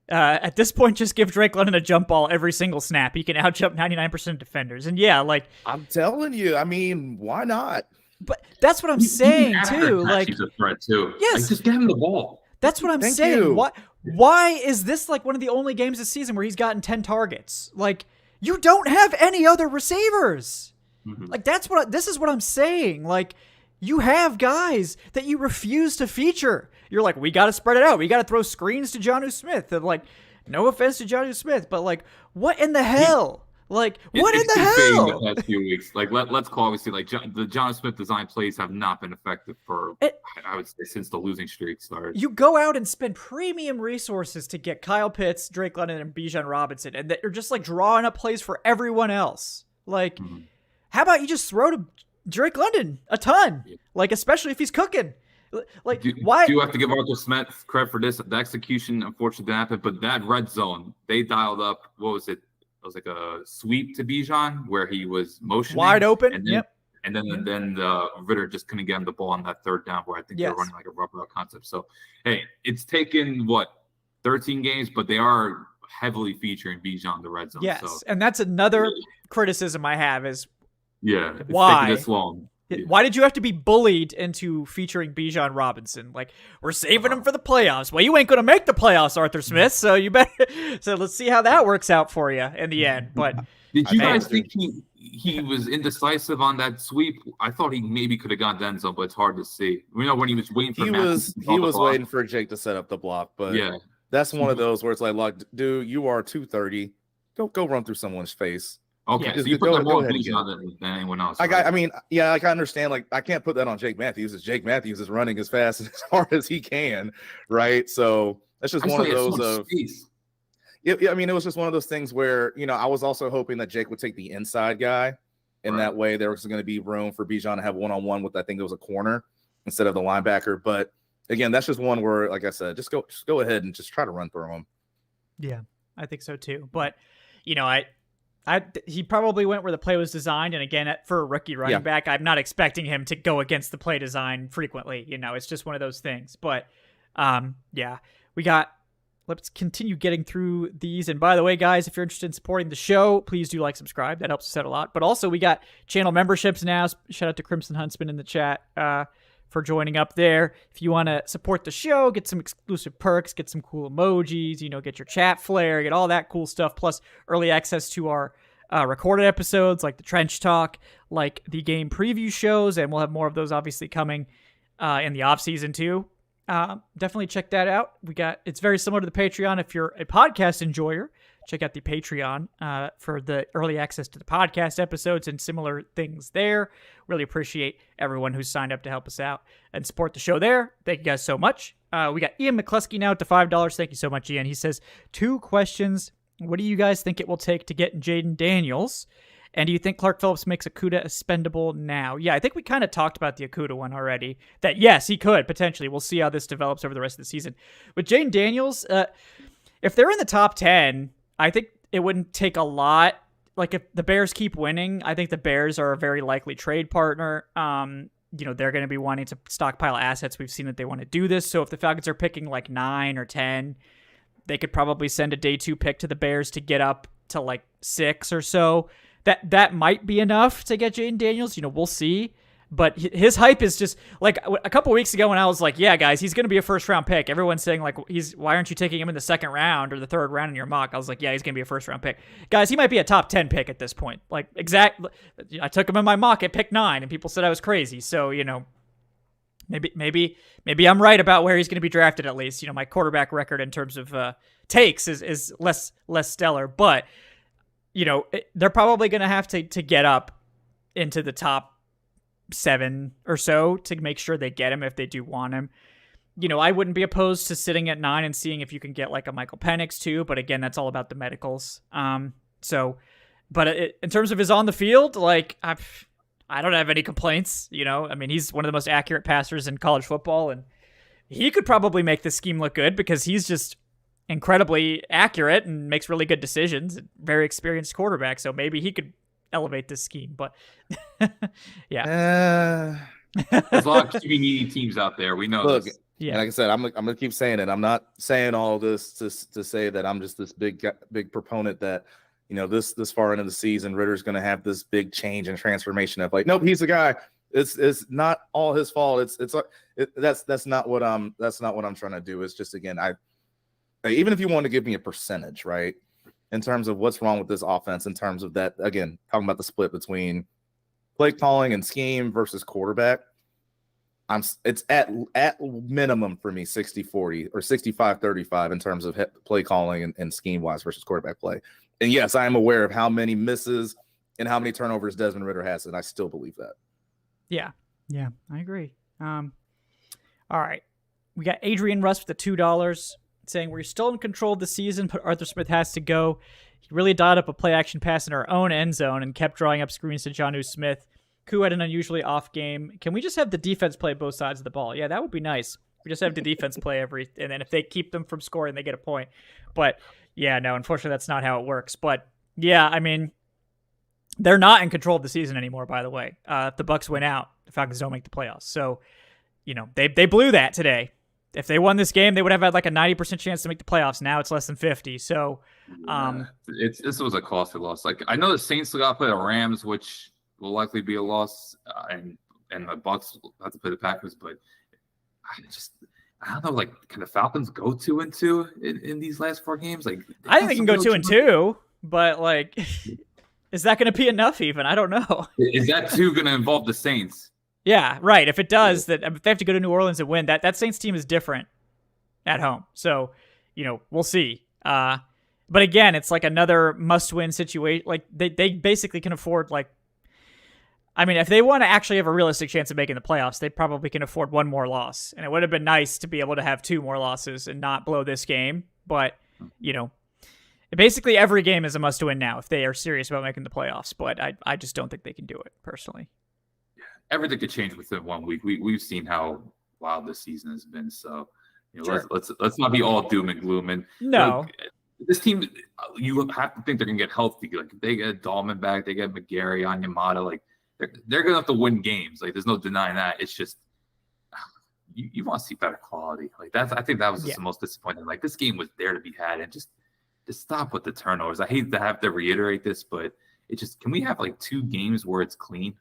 at this point, just give Drake London a jump ball every single snap. He can outjump 99% of defenders. And yeah, like, I'm telling you, I mean, why not? But that's what I'm saying too. Like, he's a threat too. Yes, like, just get him the ball. That's what I'm saying. Why is this like one of the only games this season where he's gotten 10 targets? Like, you don't have any other receivers. Like, this is what I'm saying. Like, you have guys that you refuse to feature. You're like, we got to spread it out. We got to throw screens to Jonnu Smith. And like, no offense to Jonnu Smith, but like, what in the hell? Like, what in the hell? The past few weeks, like let's call obviously like the Jonnu Smith design plays have not been effective for I would say since the losing streak started. You go out and spend premium resources to get Kyle Pitts, Drake London, and Bijan Robinson, and that you're just like drawing up plays for everyone else. Like, how about you just throw to Drake London a ton? Like, especially if he's cooking. Like, why? Do you have to give Arthur Smith credit for this? The execution, unfortunately, didn't happen. But that red zone, they dialed up. What was it? It was like a sweep to Bijan where he was motioning wide open. And then Ritter just couldn't get him the ball on that third down where I think they're running like a rubber out concept. So hey, it's taken 13 games, but they are heavily featuring Bijan in the red zone. Yes, so, and that's another criticism I have is it's why taking this long. Why did you have to be bullied into featuring Bijan Robinson? Like, we're saving him for the playoffs. Well, you ain't going to make the playoffs, Arthur Smith, so you better. So let's see how that works out for you in the end. But did you guys think he was indecisive on that sweep? I thought he maybe could have gone end zone, but it's hard to see. We know when he was waiting for he was waiting for Jake to set up the block, but that's one of those where it's like, dude, you are 230. Go run through someone's face. Okay, so you put that more on than anyone else. Right? I mean, yeah, like I understand. Like, I can't put that on Jake Matthews. As Jake Matthews is running as fast and as hard as he can, right? So that's just one of those. I mean, it was just one of those things where I was also hoping that Jake would take the inside guy, and that way there was going to be room for Bijan to have one-on-one with, I think it was a corner instead of the linebacker. But again, that's just one where, like I said, just go ahead and just try to run through him. Yeah, I think so too. But he probably went where the play was designed, and again, for a rookie running back, I'm not expecting him to go against the play design frequently. It's just one of those things. But let's continue getting through these. And by the way, guys, if you're interested in supporting the show, please do subscribe. That helps us out a lot. But also, we got channel memberships now. Shout out to Crimson Huntsman in the chat for joining up there. If you want to support the show, get some exclusive perks, get some cool emojis, get your chat flare, get all that cool stuff, plus early access to our recorded episodes like the Trench Talk, like the game preview shows, and we'll have more of those obviously coming in the off season too. Definitely check that out. It's very similar to the Patreon. If you're a podcast enjoyer, check out the Patreon for the early access to the podcast episodes and similar things there. Really appreciate everyone who's signed up to help us out and support the show there. Thank you guys so much. We got Ian McCluskey now to $5. Thank you so much, Ian. He says, 2 questions. What do you guys think it will take to get Jaden Daniels? And do you think Clark Phillips makes Okudah expendable now? Yeah, I think we kind of talked about the Okudah one already. That, yes, he could, potentially. We'll see how this develops over the rest of the season. With Jaden Daniels, if they're in the top 10, I think it wouldn't take a lot. Like, if the Bears keep winning, I think the Bears are a very likely trade partner. They're going to be wanting to stockpile assets. We've seen that they want to do this. So if the Falcons are picking like 9 or 10, they could probably send a day 2 pick to the Bears to get up to like 6 or so. That might be enough to get Jaden Daniels. We'll see. But his hype is just like a couple weeks ago when I was like, yeah, guys, he's going to be a first-round pick. Everyone's saying like, why aren't you taking him in the 2nd round or the 3rd round in your mock? I was like, yeah, he's going to be a first-round pick. Guys, he might be a top 10 pick at this point. Like, I took him in my mock at pick 9, and people said I was crazy. So, maybe I'm right about where he's going to be drafted. At least, my quarterback record in terms of takes is less stellar, but they're probably going to have to get up into the top 7 or so to make sure they get him if they do want him. I wouldn't be opposed to sitting at 9 and seeing if you can get like a Michael Penix too, but again, that's all about the medicals. But in terms of his on the field, like I don't have any complaints. He's one of the most accurate passers in college football, and he could probably make this scheme look good because he's just incredibly accurate and makes really good decisions. Very experienced quarterback, so maybe he could elevate this scheme. But yeah, there's a lot of QB teams out there. We know. Look, this. Yeah. And like I said, I'm gonna keep saying it. I'm not saying all this to say that I'm just this big proponent that this far into the season, Ritter's gonna have this big change and transformation of like, nope, he's the guy. It's not all his fault. That's not what I'm trying to do. It's just, again, even if you want to give me a percentage, right, in terms of what's wrong with this offense, in terms of that, again, talking about the split between play calling and scheme versus quarterback, it's at minimum for me 60-40 or 65-35 in terms of play calling and scheme wise versus quarterback play. And yes, I am aware of how many misses and how many turnovers Desmond Ridder has, and I still believe that. Yeah, I agree. All right, we got Adrian Russ with the $2 saying we're still in control of the season, but Arthur Smith has to go. He really dialed up a play action pass in our own end zone and kept drawing up screens to Jonnu Smith. Koo had an unusually off game. Can we just have the defense play both sides of the ball? Yeah, that would be nice. We just have the defense play and then if they keep them from scoring, they get a point. But yeah, no, unfortunately, that's not how it works. But yeah, they're not in control of the season anymore, by the way. If the Bucs win out, the Falcons don't make the playoffs. So, they blew that today. If they won this game, they would have had like a 90% chance to make the playoffs. Now it's less than 50. So, this was a costly loss. Like, I know the Saints got to play the Rams, which will likely be a loss, and the Bucs have to play the Packers. But I don't know. Like, can the Falcons go 2-2 in these last 4 games? Like, I think they can go 2-2, but like. Is that going to be enough even? I don't know. Is that too going to involve the Saints? Yeah, right. If it does, if they have to go to New Orleans and win, that Saints team is different at home. So, we'll see. But again, it's like another must-win situation. Like they basically can afford if they want to actually have a realistic chance of making the playoffs, they probably can afford one more loss. And it would have been nice to be able to have 2 more losses and not blow this game. But, basically every game is a must-win now if they are serious about making the playoffs, but I just don't think they can do it personally. Yeah, everything could change within 1 week. We've seen how wild this season has been, so Sure. let's not be all doom and gloom. And no, this team, you have to think they're gonna get healthy. Like if they get Dahlman back, they get McGarry, Onyemata, like they're gonna have to win games. Like there's no denying that. It's just you want to see better quality. Like I think that was just the most disappointing. Like this game was there to be had, and just stop with the turnovers. I hate to have to reiterate this, but can we have like 2 games where it's clean?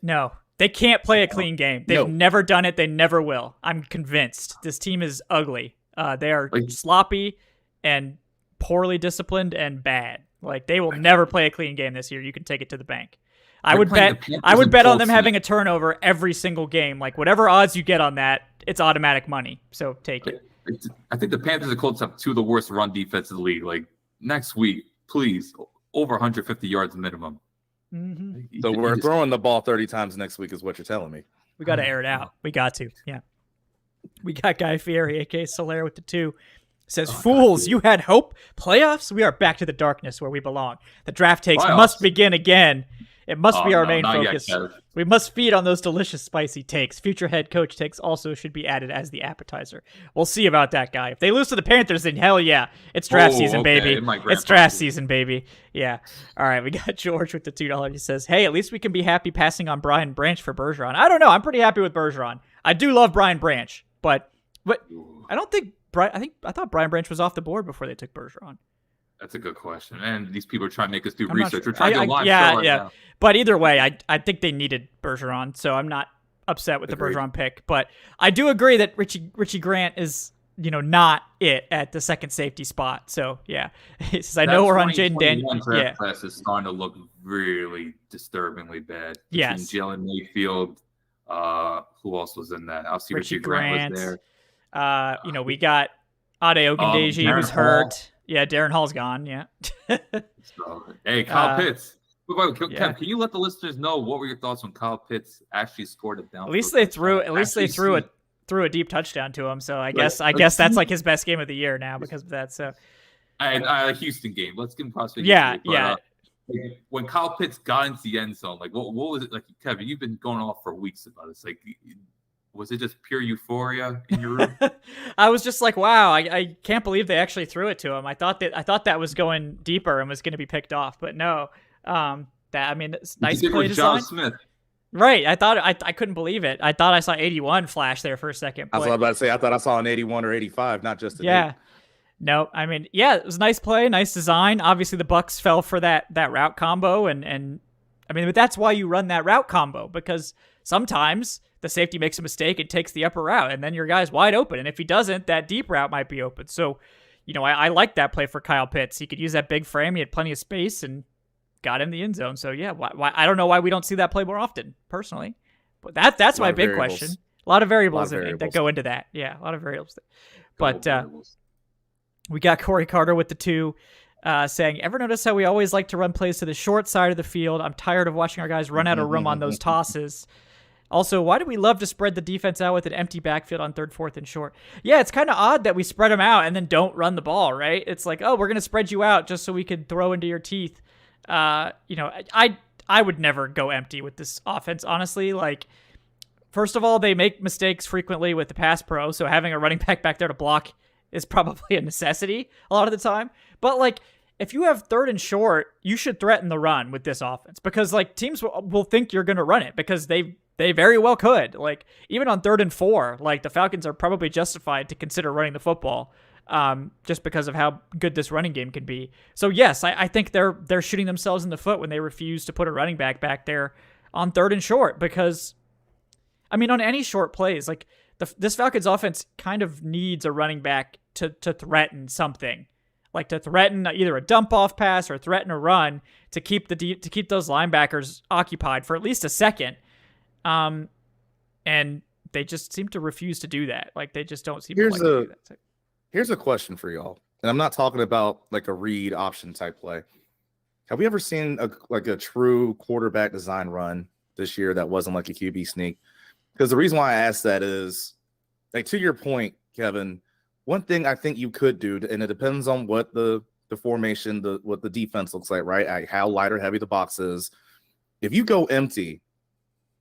No, they can't play a clean game. They've never done it. They never will. I'm convinced. This team is ugly. They are sloppy and poorly disciplined and bad. Like they will never play a clean game this year. You can take it to the bank. I would bet on them having a turnover every single game. Like whatever odds you get on that, it's automatic money. So take it. I think the Panthers and Colts have 2 of the worst run defenses in the league. Like next week, please, over 150 yards minimum. Mm-hmm. So we're throwing the ball 30 times next week is what you're telling me. We got to air it out. We got to. Yeah. We got Guy Fieri, a.k.a. Solaire with the 2. Says, fools, you had hope? Playoffs? We are back to the darkness where we belong. The draft takes must begin again. It must be our main focus. We must feed on those delicious, spicy takes. Future head coach takes also should be added as the appetizer. We'll see about that, Guy. If they lose to the Panthers, then hell yeah. It's draft season, baby. It's draft season, baby. Yeah. All right, we got George with the $2. He says, hey, at least we can be happy passing on Brian Branch for Bergeron. I don't know. I'm pretty happy with Bergeron. I do love Brian Branch, but I don't think I thought Brian Branch was off the board before they took Bergeron. That's a good question. And these people are trying to make us do research. We're trying to do a live show now. But either way, I think they needed Bergeron, so I'm not upset with the Bergeron pick. But I do agree that Richie Grant is, not it at the second safety spot. So yeah, he says, I know we're on Jaden Daniels. Yeah, class is starting to look really disturbingly bad. Yes, Jalen Mayfield, Who else was in that? Obviously, Richie Richie Grant was there. We got Ade Ogundeji, who's hurt. Yeah, Darren Hall's gone. Yeah. So, hey, Kyle Pitts. Kev, can you let the listeners know what were your thoughts when Kyle Pitts actually scored it down? At least they threw a deep touchdown to him. So I guess that's like his best game of the year now because of that. So and Houston game. Let's give him prospect. Yeah. When Kyle Pitts got into the end zone, like what was it like, Kevin? You've been going off for weeks about this. Like, was it just pure euphoria in your room? I was just like, wow, I can't believe they actually threw it to him. I thought that was going deeper and was going to be picked off, but no. It's nice play design. Smith. Right. I couldn't believe it. I thought I saw 81 flash there for a second. That's what I was about to say. I thought I saw an 81 or 85, not just an 8. No, it was a nice play, nice design. Obviously, the Bucs fell for that route combo, but that's why you run that route combo, because sometimes the safety makes a mistake and takes the upper route, and then your guy's wide open. And if he doesn't, that deep route might be open. So, I like that play for Kyle Pitts. He could use that big frame. He had plenty of space and got in the end zone. So, yeah, why I don't know why we don't see that play more often, personally. But that's my big question. A lot of variables that go into that. Yeah, a lot of variables. But we got Corey Carter with the 2 saying, ever notice how we always like to run plays to the short side of the field? I'm tired of watching our guys run out of room on those tosses. Also, why do we love to spread the defense out with an empty backfield on 3rd, 4th, and short? Yeah, it's kind of odd that we spread them out and then don't run the ball, right? It's like, oh, we're going to spread you out just so we could throw into your teeth. I would never go empty with this offense, honestly. Like, first of all, they make mistakes frequently with the pass pro, so having a running back there to block is probably a necessity a lot of the time. But, like, if you have 3rd and short, you should threaten the run with this offense, because, like, teams will think you're going to run it because they very well could. Like, even on 3rd and 4, like, the Falcons are probably justified to consider running the football just because of how good this running game can be. So, yes, I think they're shooting themselves in the foot when they refuse to put a running back there on 3rd and short, because, on any short plays, like, this Falcons offense kind of needs a running back to threaten something, like to threaten either a dump off pass or threaten a run to keep those linebackers occupied for at least a second. And they just seem to refuse to do that. Like, they just don't seem to do that. Here's a question for y'all, and I'm not talking about like a read option type play. Have we ever seen a true quarterback design run this year that wasn't like a QB sneak? Because the reason why I asked that is, like, to your point, Kevin, one thing I think you could do, and it depends on what the formation, what the defense looks like, right? How light or heavy the box is. If you go empty,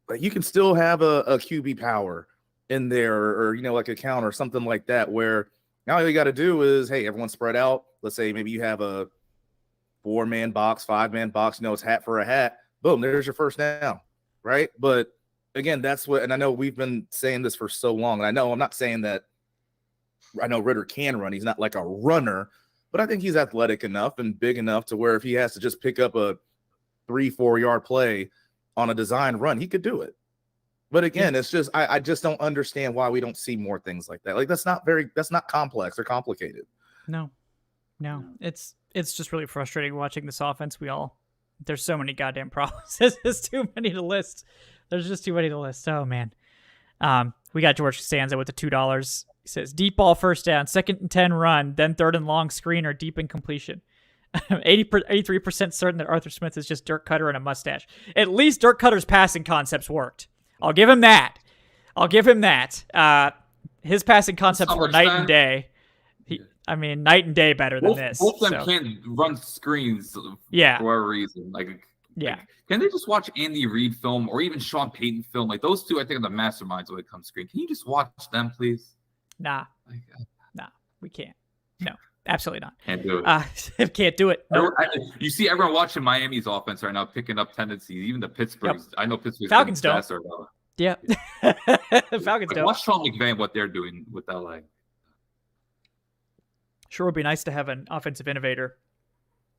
like, you can still have a QB power in there, or like a count or something like that, where now all you got to do is, hey, everyone spread out. Let's say maybe you have a 4-man box, 5-man box, it's hat for a hat. Boom, there's your first down, right? But again, that's what, and I know we've been saying this for so long, and I'm not saying that I know Ritter can run. He's not like a runner, but I think he's athletic enough and big enough to where if he has to just pick up a 3-4 yard play on a design run, he could do it. But again, it's just, I just don't understand why we don't see more things like that. Like, that's not complex or complicated. No, it's just really frustrating watching this offense. There's so many goddamn problems. There's too many to list. There's just too many to list. Oh, man. We got George Costanza with the $2. He says, deep ball first down, 2nd and 10 run, then 3rd and long screen or deep incompletion. 83% certain that Arthur Smith is just Dirk Cutter and a mustache. At least Dirk Cutter's passing concepts worked. I'll give him that. His passing concepts were night and day. Night and day better than this. Both of them can't run screens for whatever reason. Can they just watch Andy Reid film or even Sean Payton film? Like, those two, I think, are the masterminds when it comes to screen. Can you just watch them, please? Nah, we can't. No, absolutely not. Can't do it. Can't do it. No. You see everyone watching Miami's offense right now picking up tendencies, even the Pittsburghs. Yep. I know Pittsburgh's Falcons don't. Yeah. Falcons don't. Watch Sean McVay and what they're doing with LA. Sure would be nice to have an offensive innovator,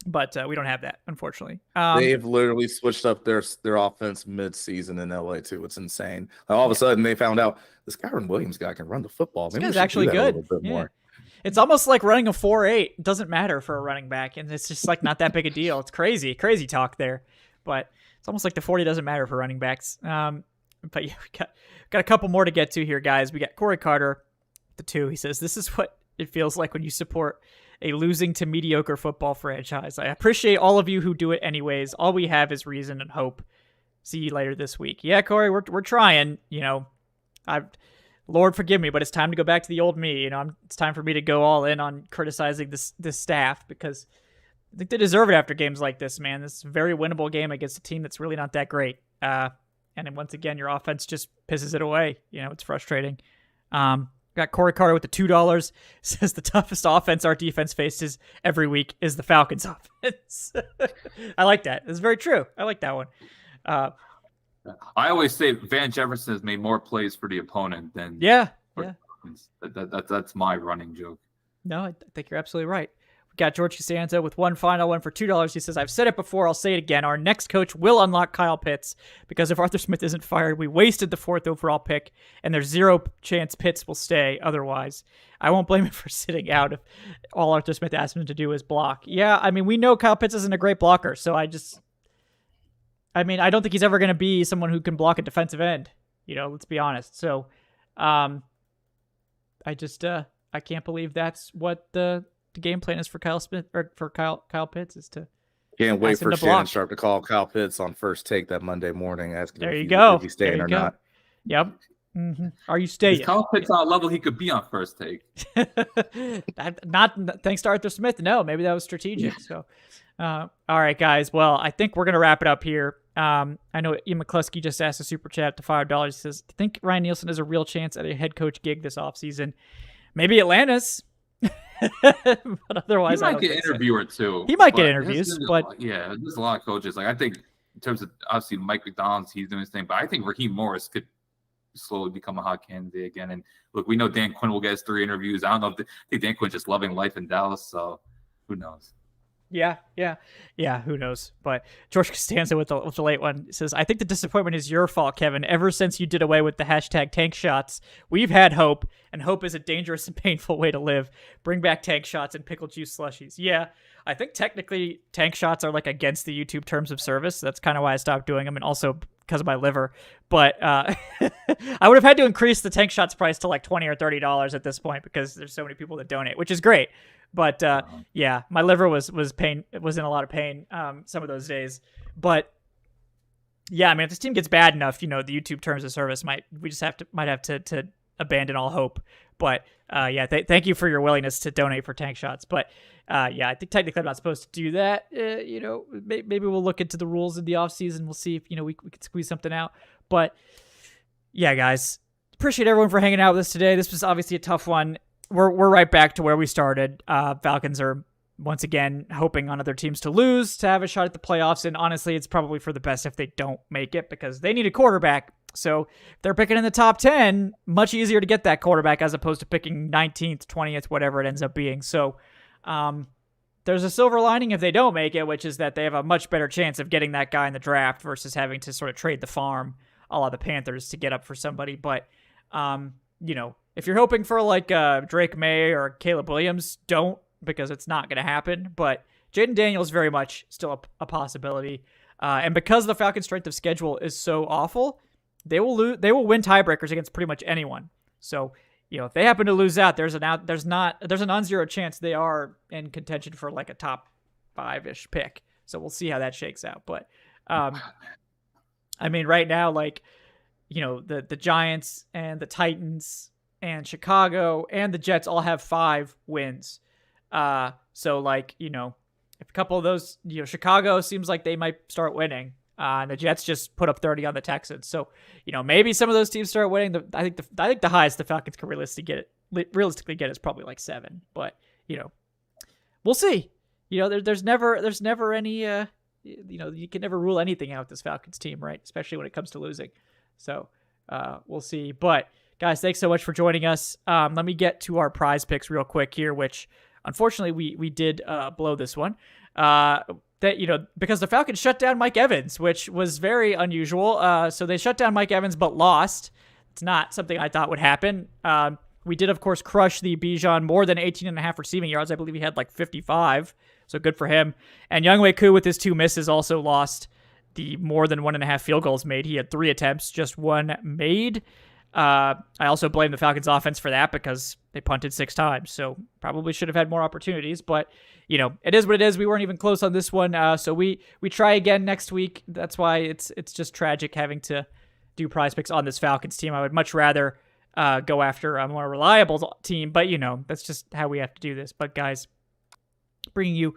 but we don't have that, unfortunately. They've literally switched up their offense mid-season in LA too. It's insane. All of a sudden, they found out this Kyron Williams guy can run the football. This guy's actually good. A little bit more. It's almost like running a 4.8. It doesn't matter for a running back, and it's just like not that big a deal. It's crazy talk there, but it's almost like the 40 doesn't matter for running backs. But yeah, we got a couple more to get to here, guys. We got Corey Carter, the 2. He says, "This is what it feels like when you support a losing to mediocre football franchise. I appreciate all of you who do it anyways. All we have is reason and hope. See you later this week." Yeah, Corey, we're trying. Lord forgive me, but it's time to go back to the old me. It's time for me to go all in on criticizing this staff, because I think they deserve it after games like this, man. This is a very winnable game against a team that's really not that great. And then once again, your offense just pisses it away. It's frustrating. Got Corey Carter with the $2. Says the toughest offense our defense faces every week is the Falcons offense. I like that. It's very true. I like that one. I always say Van Jefferson has made more plays for the opponent than yeah. That's my running joke. No, I think you're absolutely right. We got George Costanza with one final one for $2. He says, "I've said it before, I'll say it again. Our next coach will unlock Kyle Pitts, because if Arthur Smith isn't fired, we wasted the 4th overall pick, and there's zero chance Pitts will stay otherwise. I won't blame him for sitting out if all Arthur Smith asked him to do is block." Yeah, I mean, we know Kyle Pitts isn't a great blocker, so I don't think he's ever going to be someone who can block a defensive end. Let's be honest. So, I can't believe that's what the game plan is for Kyle Smith, or for Kyle Pitts, is to can't wait for Shannon Sharp to call Kyle Pitts on First Take that Monday morning, asking if he's staying or not. Yep. Mm-hmm. Are you staying? Is Kyle Pitts on a level he could be on First Take? Not thanks to Arthur Smith. No, maybe that was strategic. So, all right, guys. Well, I think we're gonna wrap it up here. I know Ian McCluskey just asked a super chat to $5. He says, "I think Ryan Nielsen has a real chance at a head coach gig this offseason. Maybe Atlanta's." But otherwise, he might get an interview or two. He might get interviews, but yeah, there's a lot of coaches. Like, I think in terms of, obviously, Mike McDonald's, he's doing his thing, but I think Raheem Morris could slowly become a hot candidate again. And look, we know Dan Quinn will get his 3 interviews. I don't know if I think Dan Quinn's just loving life in Dallas, so who knows? Yeah. Who knows? But George Costanza with the late one says, "I think the disappointment is your fault, Kevin. Ever since you did away with the hashtag tank shots, we've had hope, and hope is a dangerous and painful way to live. Bring back tank shots and pickle juice slushies." Yeah, I think technically tank shots are like against the YouTube terms of service. That's kind of why I stopped doing them, and also because of my liver. But I would have had to increase the tank shots price to like $20 or $30 at this point, because there's so many people that donate, which is great. But yeah, my liver was in a lot of pain some of those days. But yeah, I mean, if this team gets bad enough, the YouTube terms of service might have to abandon all hope. But yeah, thank you for your willingness to donate for tank shots. But yeah, I think technically I'm not supposed to do that. Maybe we'll look into the rules in the offseason. We'll see if we can squeeze something out. But yeah, guys, appreciate everyone for hanging out with us today. This was obviously a tough one. We're right back to where we started. Falcons are once again hoping on other teams to lose to have a shot at the playoffs, and honestly, it's probably for the best if they don't make it, because they need a quarterback. So if they're picking in the top 10, much easier to get that quarterback as opposed to picking 19th, 20th, whatever it ends up being. So there's a silver lining if they don't make it, which is that they have a much better chance of getting that guy in the draft versus having to sort of trade the farm a la the Panthers to get up for somebody. But if you're hoping for like Drake May or Caleb Williams, don't, because it's not going to happen. But Jaden Daniels very much still a possibility. And because the Falcons' strength of schedule is so awful, they will win tiebreakers against pretty much anyone. So, if they happen to lose out, there's a non-zero chance they are in contention for like a top 5-ish pick. So we'll see how that shakes out. But I mean, right now, like, the Giants and the Titans and Chicago and the Jets all have 5 wins. So like, if a couple of those, Chicago seems like they might start winning. And the Jets just put up 30 on the Texans. So, maybe some of those teams start winning. I think the highest the Falcons can realistically get is probably like 7. But, we'll see. There's never any, you can never rule anything out with this Falcons team, right? Especially when it comes to losing. So, we'll see. But guys, thanks so much for joining us. Let me get to our prize picks real quick here, which unfortunately we did blow this one. Because the Falcons shut down Mike Evans, which was very unusual. So they shut down Mike Evans but lost. It's not something I thought would happen. We did, of course, crush the Bijan more than 18.5 receiving yards. I believe he had like 55. So good for him. And Younghoe Koo with his 2 misses also lost the more than 1.5 field goals made. He had 3 attempts, just 1 made. I also blame the Falcons offense for that because they punted 6 times, so probably should have had more opportunities, but it is what it is. We weren't even close on this one. So we try again next week. That's why it's just tragic having to do prize picks on this Falcons team. I would much rather go after a more reliable team, but that's just how we have to do this. But guys, bringing you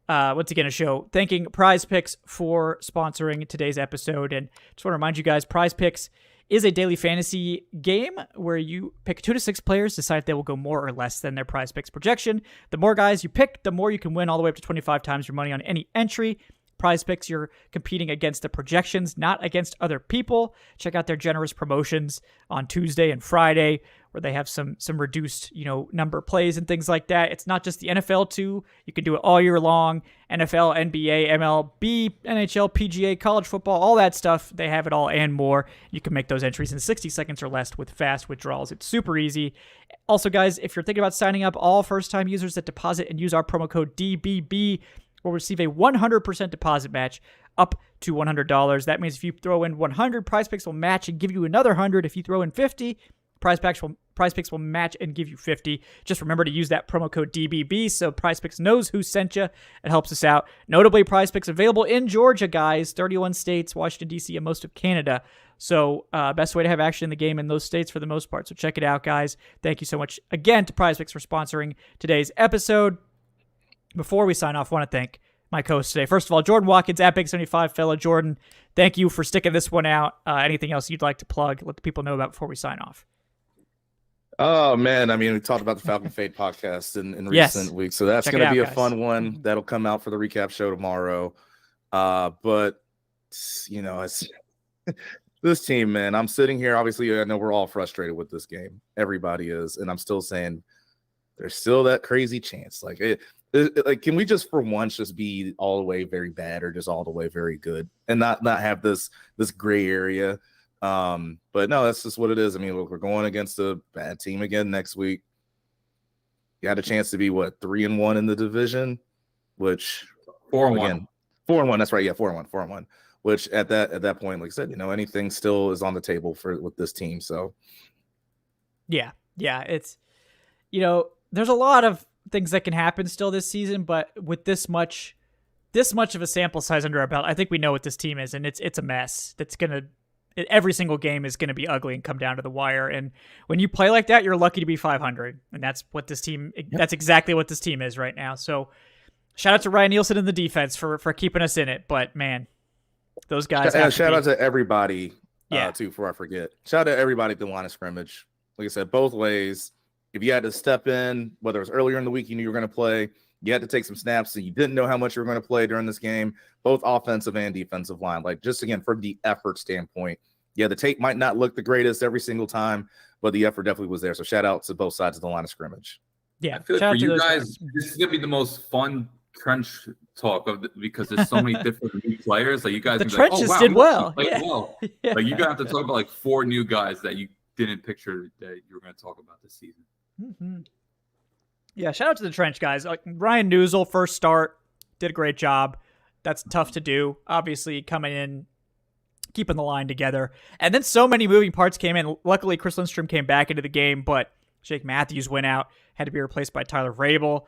once again a show, thanking Prize Picks for sponsoring today's episode. And just want to remind you guys, Prize Picks is a daily fantasy game where you pick 2 to 6 players, decide if they will go more or less than their Prize Picks projection. The more guys you pick, the more you can win, all the way up to 25 times your money on any entry. Prize Picks, you're competing against the projections, not against other people. Check out their generous promotions on Tuesday and Friday, where they have some reduced, number of plays and things like that. It's not just the NFL too. You can do it all year long. NFL, NBA, MLB, NHL, PGA, college football, all that stuff. They have it all and more. You can make those entries in 60 seconds or less with fast withdrawals. It's super easy. Also, guys, if you're thinking about signing up, all first-time users that deposit and use our promo code DBB will receive a 100% deposit match up to $100. That means if you throw in 100, Prize Picks will match and give you another 100. If you throw in 50, Prize Picks will match and give you 50. Just remember to use that promo code DBB so Prize Picks knows who sent you. It helps us out. Notably, Prize Picks available in Georgia, guys, 31 states, Washington, D.C., and most of Canada. So best way to have action in the game in those states for the most part. So check it out, guys. Thank you so much again to Prize Picks for sponsoring today's episode. Before we sign off, I want to thank my co-host today. First of all, Jordan Watkins at Big75, fellow Jordan. Thank you for sticking this one out. Anything else you'd like to plug, let the people know about before we sign off? Oh, man. I mean, we talked about the Falcon Fade podcast in recent weeks, so that's going to be a fun one. That'll come out for the recap show tomorrow. But, it's this team, man, I'm sitting here. Obviously, I know we're all frustrated with this game. Everybody is. And I'm still saying there's still that crazy chance. Like, can we just for once just be all the way very bad or just all the way very good and not have this gray area? But no, that's just what it is. I mean, look, we're going against a bad team again next week. You had a chance to be 3-1 in the division, which 4-1. 4-1. That's right. Yeah, 4-1. Which at that point, like I said, anything still is on the table with this team. So yeah, it's there's a lot of things that can happen still this season, but with this much of a sample size under our belt, I think we know what this team is, and it's a mess. Every single game is gonna be ugly and come down to the wire. And when you play like that, you're lucky to be 500, and that's what this team. That's exactly what this team is right now. So shout out to Ryan Nielsen in the defense for keeping us in it. But man, those guys. Shout out to everybody. Too, before I forget. Shout out to everybody at the line of scrimmage. Like I said, both ways. If you had to step in, whether it was earlier in the week, you knew you were going to play, you had to take some snaps and you didn't know how much you were going to play during this game, both offensive and defensive line. Like, just again, from the effort standpoint, the tape might not look the greatest every single time, but the effort definitely was there. So shout out to both sides of the line of scrimmage. Yeah. I feel like for you guys, this is going to be the most fun trench talk because there's so many different new players. Like, you guys, the trenches did well. Yeah. Like, you're going to have to talk about like 4 new guys that you didn't picture that you were going to talk about this season. Mm-hmm. Yeah, shout out to the trench guys. Like Ryan Newsel, first start, did a great job. That's tough to do. Obviously, coming in, keeping the line together. And then so many moving parts came in. Luckily, Chris Lindstrom came back into the game, but Jake Matthews went out, had to be replaced by Tyler Vrabel.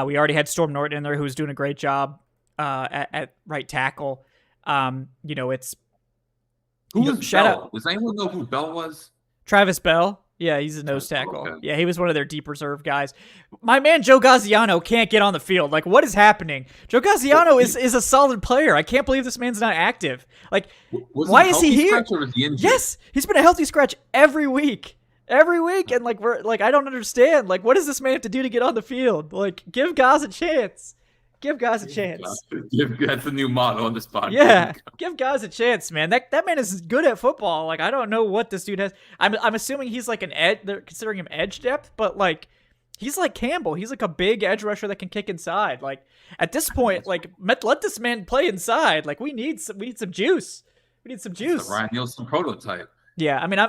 We already had Storm Norton in there, who was doing a great job at right tackle. It's... Who was Bell? Does anyone know who Bell was? Travis Bell. Yeah, he's a nose tackle. Okay. Yeah, he was one of their deep reserve guys. My man Joe Gaziano can't get on the field. Like, what is happening? Joe Gaziano is a solid player. I can't believe this man's not active. Like, why is he here? Yes, he's been a healthy scratch every week. And I don't understand. Like, what does this man have to do to get on the field? Like, give Gaz a chance. Give Gaz a chance. That's the new motto on this podcast. Yeah, give Gaz a chance, man. That man is good at football. Like, I don't know what this dude has. I'm assuming he's like an edge. They're considering him edge depth, but like, he's like Campbell. He's like a big edge rusher that can kick inside. Like, at this point, like, let this man play inside. Like, we need some juice. We need some juice. It's the Ryan Nielsen prototype. Yeah, I mean,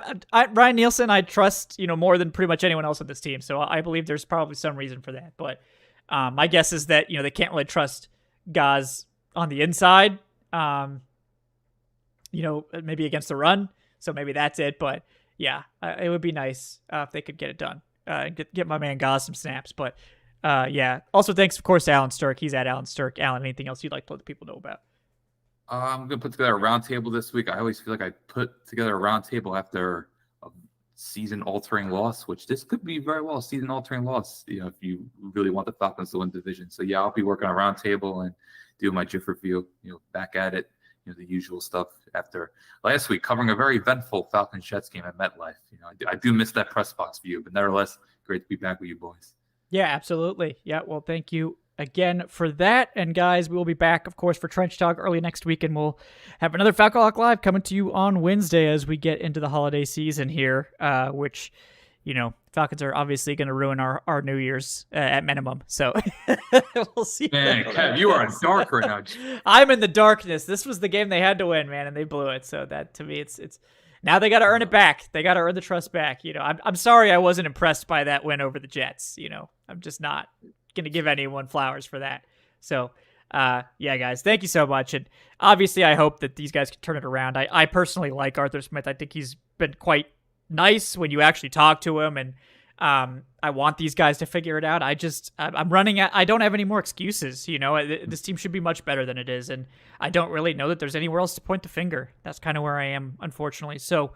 Ryan Nielsen, I trust more than pretty much anyone else on this team. So I believe there's probably some reason for that, but. My guess is that, they can't really trust Gaz on the inside. maybe against the run. So maybe that's it. But yeah, it would be nice if they could get it done. Get my man Goz some snaps. But yeah. Also, thanks, of course, to Alan Strk. He's at Alan Strk. Alan, anything else you'd like to let the people know about? I'm going to put together a roundtable this week. I always feel like I put together a roundtable after a season-altering loss, which this could be very well a season-altering loss, if you really want the Falcons to win the division. So, yeah, I'll be working on a roundtable and doing my GIF review, back at it, the usual stuff after last week, covering a very eventful Falcons-Jets game at MetLife. I do miss that press box view, but nevertheless, great to be back with you boys. Yeah, absolutely. Yeah, well, thank you again for that. And guys, we will be back, of course, for Trench Talk early next week, and we'll have another Falcon Hawk Live coming to you on Wednesday as we get into the holiday season here, which, Falcons are obviously going to ruin our New Year's at minimum. So we'll see. Man, Kev, you are dark right now. I'm in the darkness. This was the game they had to win, man, and they blew it. So that, to me, it's now they got to earn it back. They got to earn the trust back. I'm sorry I wasn't impressed by that win over the Jets. I'm just not going to give anyone flowers for that. So, yeah, guys, thank you so much. And obviously, I hope that these guys can turn it around. I personally like Arthur Smith. I think he's been quite nice when you actually talk to him. And I want these guys to figure it out. I'm running out. I don't have any more excuses. This team should be much better than it is. And I don't really know that there's anywhere else to point the finger. That's kind of where I am, unfortunately. So,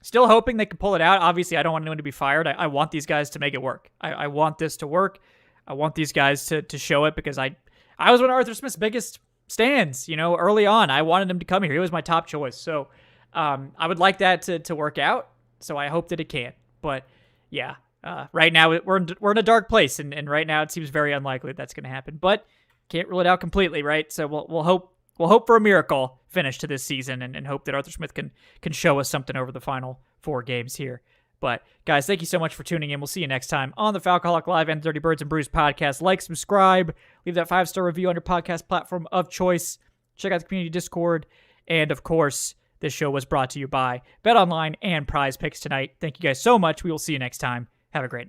still hoping they can pull it out. Obviously, I don't want anyone to be fired. I want these guys to make it work. I want this to work. I want these guys to show it, because I was one of Arthur Smith's biggest stands, early on. I wanted him to come here. He was my top choice. So I would like that to work out. So I hope that it can. But yeah, right now we're in a dark place, and right now it seems very unlikely that's going to happen. But can't rule it out completely, right? So we'll hope for a miracle finish to this season, and hope that Arthur Smith can show us something over the final 4 games here. But guys, thank you so much for tuning in. We'll see you next time on the Falcoholic Live and 30 Birds and Brews podcast. Like, subscribe, leave that 5-star review on your podcast platform of choice. Check out the community Discord. And of course, this show was brought to you by BetOnline and Prize Picks tonight. Thank you guys so much. We will see you next time. Have a great night.